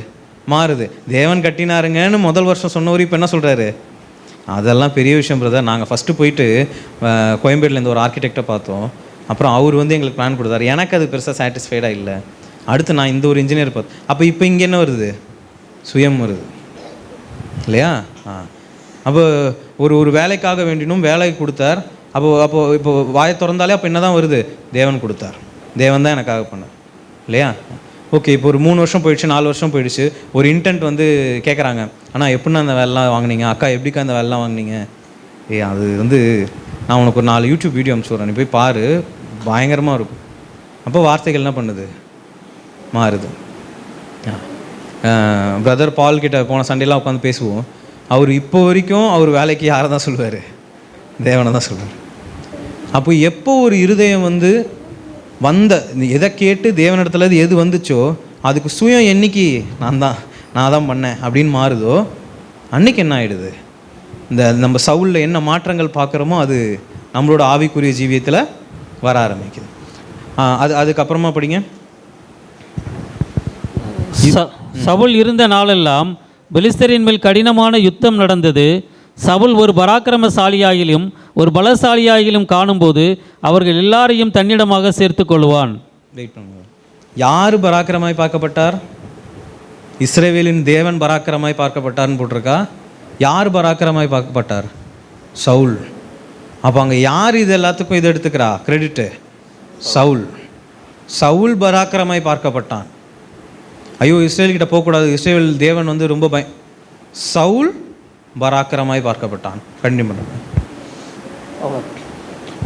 A: மாறுது. தேவன் கட்டினாருங்கன்னு முதல் வருஷம் சொன்னவர் இப்போ என்ன சொல்கிறாரு? அதெல்லாம் பெரிய விஷயம் பிரதர். நாங்கள் ஃபஸ்ட்டு போயிட்டு கோயம்பேடுலேருந்து ஒரு ஆர்கிடெக்டை பார்த்தோம். அப்புறம் அவர் வந்து எங்களுக்கு பிளான் கொடுத்தாரு. எனக்கு அது பெருசாக சாட்டிஸ்ஃபைடாக இல்லை. அடுத்து நான் இந்த ஒரு இன்ஜினியர் பார்த்தேன். அப்போ இப்போ இங்கே என்ன வருது? சுயம் வருது இல்லையா? அப்போ ஒரு வேலைக்காக வேண்டினும் வேலை கொடுத்தார். அப்போது இப்போ வாயை திறந்தாலே அப்போ என்ன தான் வருது? தேவன் கொடுத்தார், தேவன் தான் எனக்காக பண்ணார் இல்லையா? ஓகே, இப்போ ஒரு 3 வருஷம் போயிடுச்சு, 4 வருஷம் போயிடுச்சு. ஒரு இன்டென்ட் வந்து கேட்குறாங்க, ஆனால் எப்படின்னா அந்த வேலைலாம் வாங்கினீங்க? அக்கா எப்படிக்கா அந்த வேலைலாம் வாங்கினீங்க? அது வந்து நான் உனக்கு ஒரு 4 யூடியூப் வீடியோ அனுப்பிச்சு நீ போய் பாரு, பயங்கரமாக இருக்கும். அப்போ வார்த்தைகள் என்ன பண்ணுது? மாறுது. பிரதர் பால் கிட்ட போன சண்டேலாம் உட்காந்து பேசுவோம். அவர் இப்போ வரைக்கும் அவர் வேலைக்கு யாரை தான் சொல்லுவார்? தேவனை தான் சொல்லுவார். அப்போ எப்போ ஒரு இருதயம் வந்து எதை கேட்டு தேவனிடத்துல எது வந்துச்சோ அதுக்கு சுயம் என்னைக்கு நான் தான் பண்ணேன் அப்படின்னு மாறுதோ அன்னைக்கு என்ன ஆகிடுது? இந்த நம்ம சவுலில் என்ன மாற்றங்கள் பார்க்குறோமோ அது நம்மளோட ஆவிக்குரிய ஜீவியத்தில் வர ஆரம்பிக்குது. அதுக்கப்புறமா படிங்க.
B: சவுல் இருந்த நாளெல்லாம் பெலிஸ்தரின் மேல் கடினமான யுத்தம் நடந்தது. சவுல் ஒரு பராக்கிரமசாலியாகிலும் ஒரு பலசாலியாகிலும் காணும்போது அவர்கள் எல்லாரையும் தன்னிடமாக சேர்த்து கொள்வான்.
A: யார் பராக்கிரமாய் பார்க்கப்பட்டார்? இஸ்ரவேலின் தேவன் பராக்கிரமாய் பார்க்கப்பட்டார்னு போட்டிருக்கா. யார் பராக்கிரமாய் பார்க்கப்பட்டார்? சவுல். அப்போ அங்கே யார் இது எல்லாத்துக்கும் இதை எடுத்துக்கிறா கிரெடிட்டு? சவுல் பராக்கிரமாய் பார்க்கப்பட்டான். ஐயோ இஸ்ரேல்கிட்ட போகக்கூடாது, இஸ்ரேல் தேவன் வந்து ரொம்ப சவுல் பராக்கிரமாய் பார்க்கப்பட்டான். கண்டிப்பாக.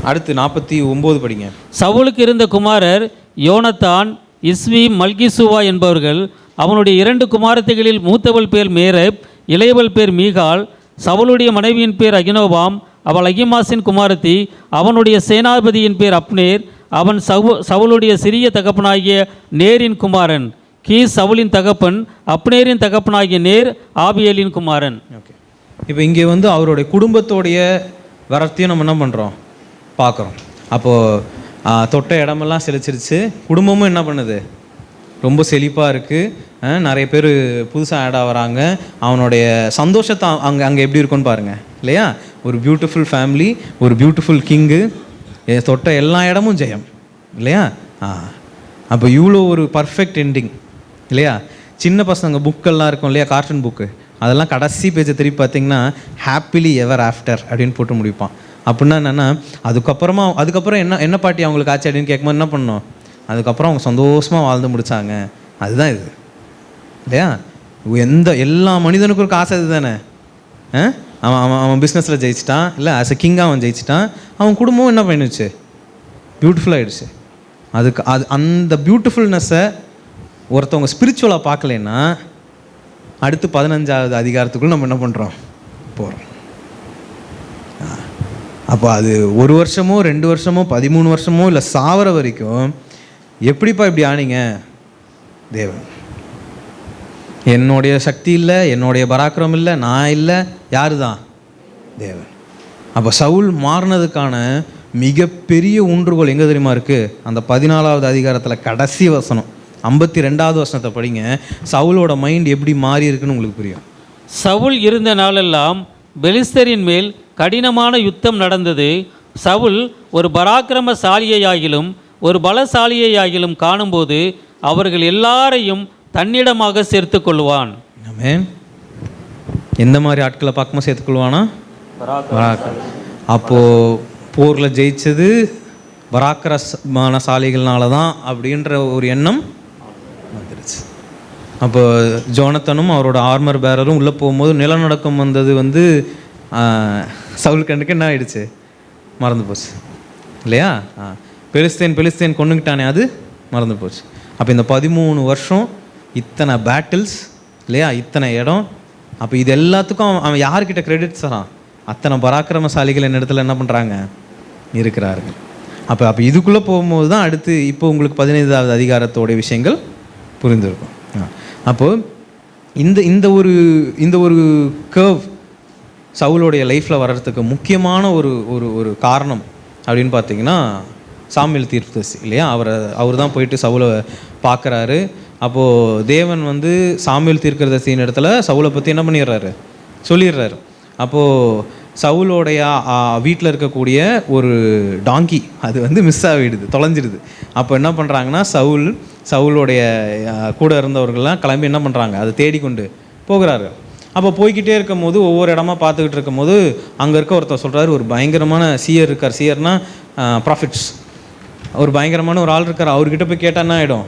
A: அடுத்து 49 படிங்க.
B: சவுலுக்கு இருந்த குமாரர் யோனத்தான், இஸ்வி, மல்கிசுவா என்பவர்கள். அவனுடைய 2 குமாரத்திகளில் மூத்தவள் பேர் மேரப், இளையவள் பேர் மீகால். சவுலுடைய மனைவியின் பேர் அகினோவாம், அவள் அகிமாசின் குமாரத்தி. அவனுடைய சேனாபதியின் பேர் அப்னேர், அவன் சவுலுடைய சிறிய தகப்பனாகிய நேரின் குமாரன். கீஸ் சவுலின் தகப்பன், அப்னேரின் தகப்பனாகிய நேர் ஆபியலின் குமாரன்.
A: ஓகே, இப்போ இங்கே வந்து அவருடைய குடும்பத்தோடைய வரத்தையும் நம்ம என்ன பண்ணுறோம்? பார்க்குறோம். அப்போது தொட்ட இடமெல்லாம் செழிச்சிருச்சு, குடும்பமும் என்ன பண்ணுது? ரொம்ப செழிப்பாக இருக்குது. நிறைய பேர் புதுசாக ஆட் ஆகிறாங்க. அவனுடைய சந்தோஷத்தை அங்கே எப்படி இருக்குன்னு பாருங்கள் இல்லையா? ஒரு பியூட்டிஃபுல் ஃபேமிலி, ஒரு பியூட்டிஃபுல் கிங்கு, தொட்ட எல்லா இடமும் ஜெயம் இல்லையா? அப்போ இவ்வளோ ஒரு பர்ஃபெக்ட் எண்டிங் இல்லையா? சின்ன பசங்க புக்கெல்லாம் இருக்கும் இல்லையா, கார்ட்டூன் புக்கு, அதெல்லாம் கடைசி பேஜை திருப்பி பார்த்தீங்கன்னா ஹாப்பிலி எவர் ஆஃப்டர் அப்படின்னு போட்டு முடிப்பான். அப்படின்னா என்னென்னா அதுக்கப்புறம் என்ன பாட்டி அவங்களுக்கு ஆச்சு அப்படின்னு கேட்கும்போது என்ன பண்ணோம்? அதுக்கப்புறம் அவங்க சந்தோஷமாக வாழ்ந்து முடித்தாங்க. அதுதான் இது இல்லையா? எல்லா மனிதனுக்கும் ஒரு ஆசை இது தானே. அவன் பிஸ்னஸில் ஜெயிச்சிட்டான், இல்லை ஆஸ் எ கிங்காக அவன் ஜெயிச்சிட்டான், அவன் குடும்பம் என்ன பண்ணிடுச்சு? பியூட்டிஃபுல்லாகிடுச்சு. அந்த பியூட்டிஃபுல்னஸை ஒருத்தவங்க ஸ்பிரிச்சுவலாக பார்க்கலன்னா அடுத்து 15வது அதிகாரத்துக்குள்ள நம்ம என்ன பண்ணுறோம்? போகிறோம். அப்போ அது 1 வருஷமோ 2 வருஷமோ 13 வருஷமோ இல்லை சாவர வரைக்கும் எப்படிப்பா இப்படி ஆனீங்க? தேவன். என்னுடைய சக்தி இல்லை, என்னுடைய பராக்கிரம் இல்லை, நான் இல்லை, யாரு தான்? தேவன். அப்போ சவுல் மாறினதுக்கான மிகப்பெரிய ஊன்றுகோல் எங்கே தெரியுமா இருக்குது? அந்த 14வது அதிகாரத்தில் கடைசி வசனம் 52வது வசனத்தை படிங்க. சவுலோட மைண்ட் எப்படி மாறி இருக்குன்னு உங்களுக்கு புரியும்.
B: சவுல் இருந்த நாளெல்லாம் பெலிஸ்தரின் மேல் கடினமான யுத்தம் நடந்தது. சவுல் ஒரு பராக்கிரமசாலியாகிலும் ஒரு பலசாலியாகிலும் காணும்போது அவர்கள் எல்லாரையும் தன்னிடமாக சேர்த்து கொள்வான்.
A: ஆமென். எந்த மாதிரி ஆட்களை பார்க்கும்போது சேர்த்துக்கொள்வானா? அப்போது போரில் ஜெயிச்சது பராக்கிரமசாலிகள்னால தான் அப்படின்ற ஒரு எண்ணம் வந்துருச்சு. அப்போ ஜோனத்தனும் அவரோட ஆர்மர் பேரரும் உள்ளே போகும்போது நிலநடுக்கம் வந்தது வந்து சவுல் கண்டுக்கு என்ன ஆயிடுச்சு? மறந்து போச்சு இல்லையா? பெலிஸ்தேன் கொண்டுக்கிட்டானே, அது மறந்து போச்சு. அப்போ இந்த 13 வருஷம் இத்தனை பேட்டில்ஸ் இல்லையா, இத்தனை இடம், அப்போ இது எல்லாத்துக்கும் அவன் யார்கிட்ட கிரெடிட்ஸ் தரான்? அத்தனை பராக்கிரமசாலிகள் என்ன இடத்துல என்ன பண்ணுறாங்க? இருக்கிறார்கள். அப்போ இதுக்குள்ளே போகும்போது தான் அடுத்து இப்போ உங்களுக்கு 15வது அதிகாரத்தோடைய விஷயங்கள் புரிந்திருக்கும். அப்போது இந்த ஒரு கர்வ் சவுலோடைய லைஃப்பில் வர்றதுக்கு முக்கியமான ஒரு காரணம் அப்படின்னு பார்த்தீங்கன்னா சாமுவேல் தீர்க்கதரிசி இல்லையா. அவர் தான் போயிட்டு சவுலை பார்க்குறாரு. அப்போது தேவன் வந்து சாமுவேல் தீர்க்கதரிசியின் இடத்துல சவுலை பற்றி என்ன பண்ணிடுறாரு, சொல்லிடுறாரு. அப்போது சவுலோடைய வீட்டில் இருக்கக்கூடிய ஒரு டாங்கி அது வந்து மிஸ் ஆகிடுது, தொலைஞ்சிடுது. அப்போ என்ன பண்ணுறாங்கன்னா சவுலோடைய கூட இருந்தவர்கள்லாம் கிளம்பி என்ன பண்ணுறாங்க, அதை தேடிக்கொண்டு போகிறாரு. அப்போ போய்கிட்டே இருக்கும் போது ஒவ்வொரு இடமா பார்த்துக்கிட்டு இருக்கும் போது அங்கே இருக்க ஒருத்தர் சொல்கிறாரு, ஒரு பயங்கரமான சீயர் இருக்கார். சீயர்னா ப்ராஃபிட்ஸ், ஒரு பயங்கரமான ஒரு ஆள் இருக்கார். அவர்கிட்ட போய் கேட்டால் என்ன ஆகிடும்,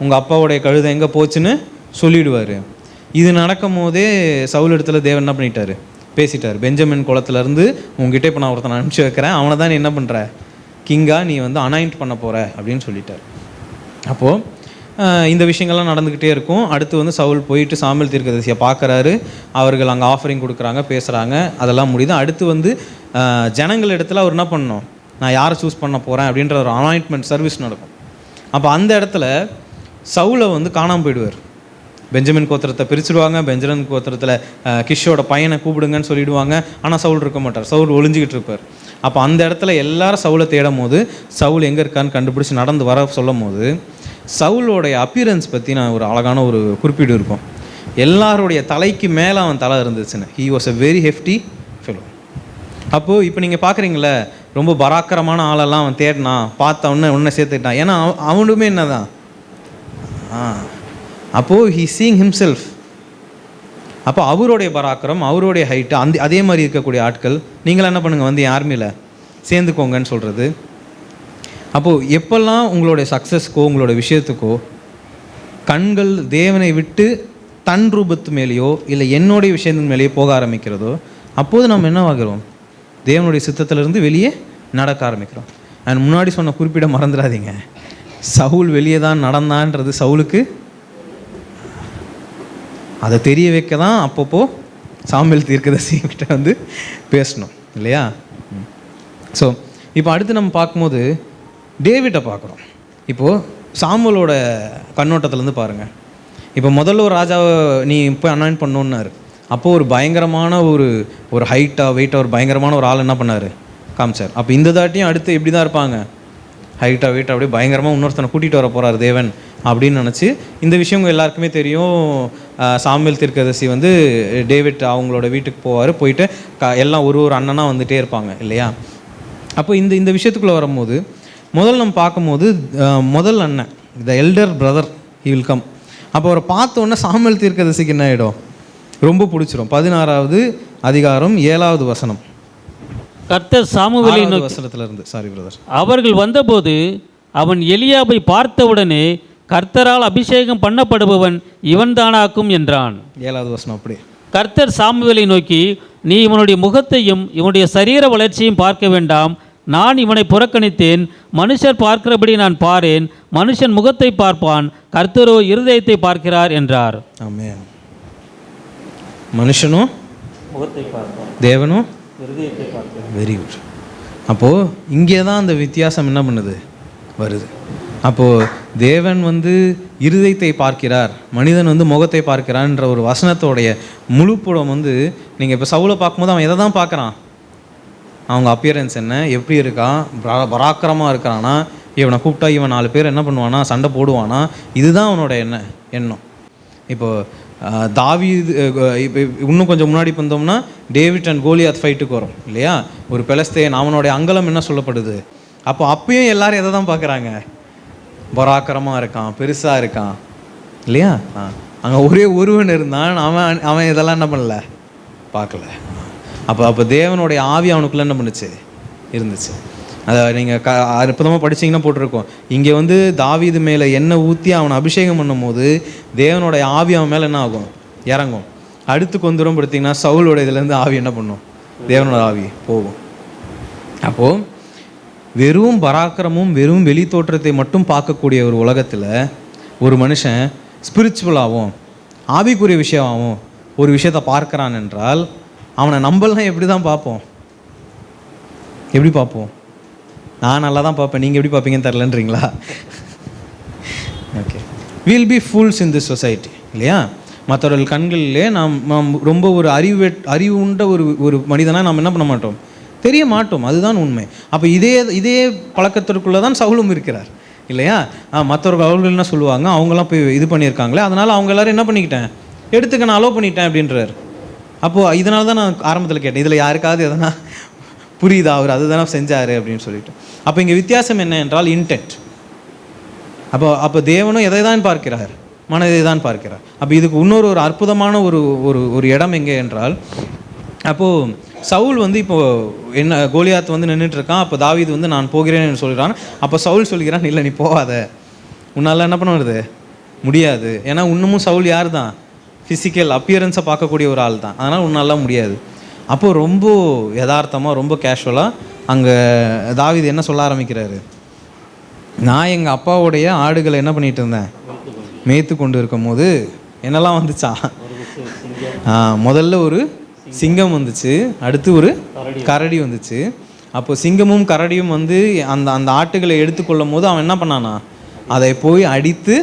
A: உங்கள் அப்பாவுடைய கழுதை எங்கே போச்சுன்னு சொல்லிவிடுவார். இது நடக்கும் போதே சவுல் இடத்துல தேவன் என்ன பண்ணிட்டார், பேசிட்டார். பெஞ்சமின் குளத்துலேருந்து உங்ககிட்ட இப்போ நான் ஒருத்தனை அனுப்பிச்சி வைக்கிறேன், அவனை தான் நீ என்ன பண்ணுற, கிங்கா நீ வந்து அனாயிண்ட் பண்ண போகிற அப்படின்னு சொல்லிட்டார். அப்போது இந்த விஷயங்கள்லாம் நடந்துக்கிட்டே இருக்கும். அடுத்து வந்து சவுல் போயிட்டு சாமுவேல் தீர்க்கதரிசியை பார்க்குறாரு. அவர்கள் அங்கே ஆஃபரிங் கொடுக்குறாங்க, பேசுகிறாங்க, அதெல்லாம் முடியுது. அடுத்து வந்து ஜனங்கள் இடத்துல அவர் என்ன பண்ணணும், நான் யாரை சூஸ் பண்ண போகிறேன் அப்படின்ற ஒரு அனாயின்ட்மெண்ட் சர்வீஸ் நடக்கும். அப்போ அந்த இடத்துல சவுலை வந்து காணாமல் போயிடுவார். பெஞ்சமின் கோத்திரத்தை பிரிச்சுடுவாங்க. பெஞ்சமின் கோத்திரத்தில் கிஷோட பையனை கூப்பிடுங்கன்னு சொல்லிவிடுவாங்க. ஆனால் சவுல் இருக்க மாட்டார், சவுல் ஒளிஞ்சிக்கிட்டு இருப்பார். அப்போ அந்த இடத்துல எல்லாரும் சவுலை தேடும் போது சவுல் எங்கே இருக்கான்னு கண்டுபிடிச்சி நடந்து வர சொல்லும் போது சவுலோடைய அப்பியரன்ஸ் பற்றி நான் ஒரு அழகான ஒரு குறிப்பீடு இருக்கும். எல்லாருடைய தலைக்கு மேலே அவன் தலை இருந்துச்சுன்னு. He was a very hefty fellow. அப்போது இப்போ நீங்கள் பார்க்குறீங்களே, ரொம்ப பராக்கிரமான ஆளெல்லாம் அவன் தேடினான், பார்த்த உடனே சேர்த்துக்கிட்டான். ஏன்னா அவனுமே என்ன தான் அப்போது ஹீ சீயிங் ஹிம்செல்ஃப். அப்போ அவருடைய பராக்கிரம், அவருடைய ஹைட்டு அதே மாதிரி இருக்கக்கூடிய ஆட்கள் நீங்களாம் என்ன பண்ணுங்கள், வந்து என் ஆர்மியில் சேர்ந்துக்கோங்கன்னு சொல்கிறது. அப்போது எப்பெல்லாம் உங்களுடைய சக்ஸஸ்க்கோ உங்களோட விஷயத்துக்கோ கண்கள் தேவனை விட்டு தன் ரூபத்து மேலேயோ இல்லை என்னுடைய விஷயத்தின் மேலேயோ போக ஆரம்பிக்கிறதோ அப்போது நம்ம என்னவாகிறோம், தேவனுடைய சித்தத்திலிருந்து வெளியே நடக்க ஆரம்பிக்கிறோம். அண்ட் முன்னாடி சொன்ன குறிப்பிட மறந்துடாதீங்க, சவுல் வெளியே தான் நடந்தான்றது சவுலுக்கு அதை தெரிய வைக்க தான் அப்பப்போ சாமுவேல் தீர்க்கதரிசி கிட்ட வந்து பேசணும் இல்லையா. ஸோ இப்போ அடுத்து நம்ம பார்க்கும்போது டேவிட்டை பார்க்குறோம். இப்போது சாமுவேலோட கண்ணோட்டத்துலேருந்து பாருங்கள். இப்போ முதல்ல ஒரு ராஜாவை நீ இப்போ அனாயின்ட் பண்ணணுன்னாரு. அப்போது ஒரு பயங்கரமான ஒரு ஹைட்டாக வெயிட்டாக ஒரு பயங்கரமான ஒரு ஆள் என்ன பண்ணார், காமிச்சார். அப்போ இந்த தாட்டியும் அடுத்து எப்படி தான் இருப்பாங்க, ஹைட்டாக வெயிட்டாக அப்படியே பயங்கரமாக இன்னொருத்தனை கூட்டிகிட்டு வர போகிறார் தேவன் அப்படின்னு நினச்சி. இந்த விஷயம் எல்லாருக்குமே தெரியும். சாமுவேல் தீர்க்கதரிசி வந்து டேவிட் அவங்களோட வீட்டுக்கு போவார். போயிட்டு எல்லாம் ஒரு அண்ணனாக வந்துகிட்டே இருப்பாங்க இல்லையா. அப்போ இந்த விஷயத்துக்குள்ளே வரும்போது முதல்ல நம்ம பார்க்கும்போது முதல் அண்ணன், த elder brother, he will come. அப்போ அவரை பார்த்தோன்னே சாமுவேல் தீர்க்கதரிசிக்கு என்ன ஆகிடும், ரொம்ப பிடிச்சிரும். 16வது அதிகாரம் 7வது வசனம்.
B: கர்த்தர் சாமுவேலை நோக்கி,
A: வசனத்திலிருந்து சாரி பிரதர்.
B: அவர்கள் வந்தபோது அவன் எலியாபை பார்த்தவுடனே கர்த்தரால் அபிஷேகம் பண்ணப்படுபவன் இவன் தானாக்கும் என்றான்.
A: 7வது வசனம் அப்படி.
B: கர்த்தர் சாமுவேலை நோக்கி, நீ இவனுடைய முகத்தையும் இவனுடைய சரீர வளர்ச்சியும் பார்க்க வேண்டாம், நான் இவனை புறக்கணித்தேன். மனுஷர் பார்க்கிறபடி நான் பாரேன், மனுஷன் முகத்தை பார்ப்பான், கர்த்தரோ இருதயத்தை பார்க்கிறார் என்றார்.
A: ஆமென். மனுஷனும்
B: முகத்தை பார்ப்பான்,
A: தேவனும்
B: இருதயத்தை பார்க்கிறார்.
A: Very good. அப்போது இங்கே தான் அந்த வித்தியாசம் என்ன பண்ணுது, வருது. அப்போது தேவன் வந்து இருதயத்தை பார்க்கிறார், மனிதன் வந்து முகத்தை பார்க்கிறான்ற ஒரு வசனத்தோடைய முழுப்படம் வந்து நீங்கள் இப்போ சவுலை பார்க்கும்போது அவன் எதை தான் பார்க்குறான், அவங்க அப்பியரன்ஸ் என்ன, எப்படி இருக்கான், பராக்கிரமாக இருக்கிறானா, இவனை கூப்பிட்டா இவன் 4 பேர் என்ன பண்ணுவானா, சண்டை போடுவானா, இதுதான் அவனோட எண்ணம். இப்போது தாவீது இப்போ இன்னும் கொஞ்சம் முன்னாடி வந்தோம்னா டேவிட் அண்ட் கோலியாத் ஃபைட்டுக்கு வரும் இல்லையா. ஒரு பெலஸ்தேன், அவனுடைய அங்கலம் என்ன சொல்லப்படுது. அப்பயும் எல்லாரும் எதை தான் பார்க்குறாங்க, பராக்கிரமாக இருக்கான், பெருசாக இருக்கான் இல்லையா. அங்கே ஒரே ஒருவன் இருந்தான், அவன் இதெல்லாம் என்ன பண்ணல, பார்க்கல. அப்போ தேவனுடைய ஆவி அவனுக்குள்ளே என்ன பண்ணுச்சு, இருந்துச்சு. அதை நீங்கள் அற்புதமாக படிச்சிங்கன்னா போட்டிருக்கோம். இங்கே வந்து தாவீது மேலே எண்ணெய் ஊற்றி அவனை அபிஷேகம் பண்ணும் போது தேவனுடைய ஆவி அவன் மேலே என்ன ஆகும், இறங்கும். அடுத்து கொஞ்சம் படுத்திங்கன்னா சவுலோட இதுலேருந்து ஆவி என்ன பண்ணும், தேவனோட ஆவி போகும். அப்போது வெறும் பராக்கிரமும் வெறும் வெளி தோற்றத்தை மட்டும் பார்க்கக்கூடிய ஒரு உலகத்தில் ஒரு மனுஷன் ஸ்பிரிச்சுவலாகவும் ஆவிக்குரிய விஷயமாகவும் ஒரு விஷயத்தை பார்க்குறான் என்றால் அவனை நம்பலாம் எப்படி தான் பார்ப்போம், எப்படி பார்ப்போம். நான் நல்லா தான் பார்ப்பேன், நீங்கள் எப்படி பார்ப்பீங்கன்னு தெரிலன்றீங்களா. Okay, will be fools in this society இல்லையா? மற்றவர்கள் கண்களிலே நாம் ரொம்ப ஒரு அறிவு உண்ட ஒரு மனிதனாக நாம் என்ன பண்ண மாட்டோம், தெரிய மாட்டோம். அதுதான் உண்மை. அப்போ இதே பழக்கத்திற்குள்ளே தான் சவுலும் இருக்கிறார் இல்லையா? மற்றவர்கள் அவர்கள் என்ன சொல்லுவாங்க, அவங்களாம் போய் இது பண்ணியிருக்காங்களே, அதனால் அவங்க எல்லோரும் என்ன பண்ணிக்கிட்டேன், எடுத்துக்க நான் அலோவ் பண்ணிட்டேன் அப்படின்றார். அப்போது இதனால தான் நான் ஆரம்பத்தில் கேட்டேன், இதில் யாருக்காவது எதனா புரியுதா, அவர் அதுதானே செஞ்சார் அப்படின்னு சொல்லிட்டு. அப்போ இங்கே வித்தியாசம் என்ன என்றால் இன்டென்ட். அப்போ தேவனும் எதை தான் பார்க்கிறார், மனதை தான் பார்க்கிறார். அப்போ இதுக்கு இன்னொரு அற்புதமான ஒரு இடம் எங்கே என்றால், அப்போது சவுல் இப்போது என்ன கோலியாத் நின்றுட்டு இருக்கான். அப்போ தாவீது நான் போகிறேன்னு சொல்கிறான். அப்போ சவுல் சொல்கிறான், இல்லை நீ போகாத, உன்னால் என்ன பண்ண வருது முடியாது. ஏன்னா இன்னமும் சவுல் யார் தான், ஃபிசிக்கல் அப்பியரன்ஸை பார்க்கக்கூடிய ஒரு ஆள் தான். அதனால் உன்னாலாம் முடியாது. அப்போது ரொம்ப யதார்த்தமாக ரொம்ப கேஷுவலாக அங்கே தாவீது என்ன சொல்ல ஆரம்பிக்கிறாரு, நான் எங்கள் அப்பாவுடைய ஆடுகளை என்ன பண்ணிகிட்டு இருந்தேன், மேய்த்து கொண்டு இருக்கும் போது என்னெல்லாம் வந்துச்சா, முதல்ல ஒரு சிங்கம் வந்துச்சு, அடுத்து ஒரு கரடி வந்துச்சு. அப்போ சிங்கமும் கரடியும் அந்த ஆட்டுகளை எடுத்துக்கொள்ளும் போது அவன் என்ன பண்ணானா, அதை போய் அடித்து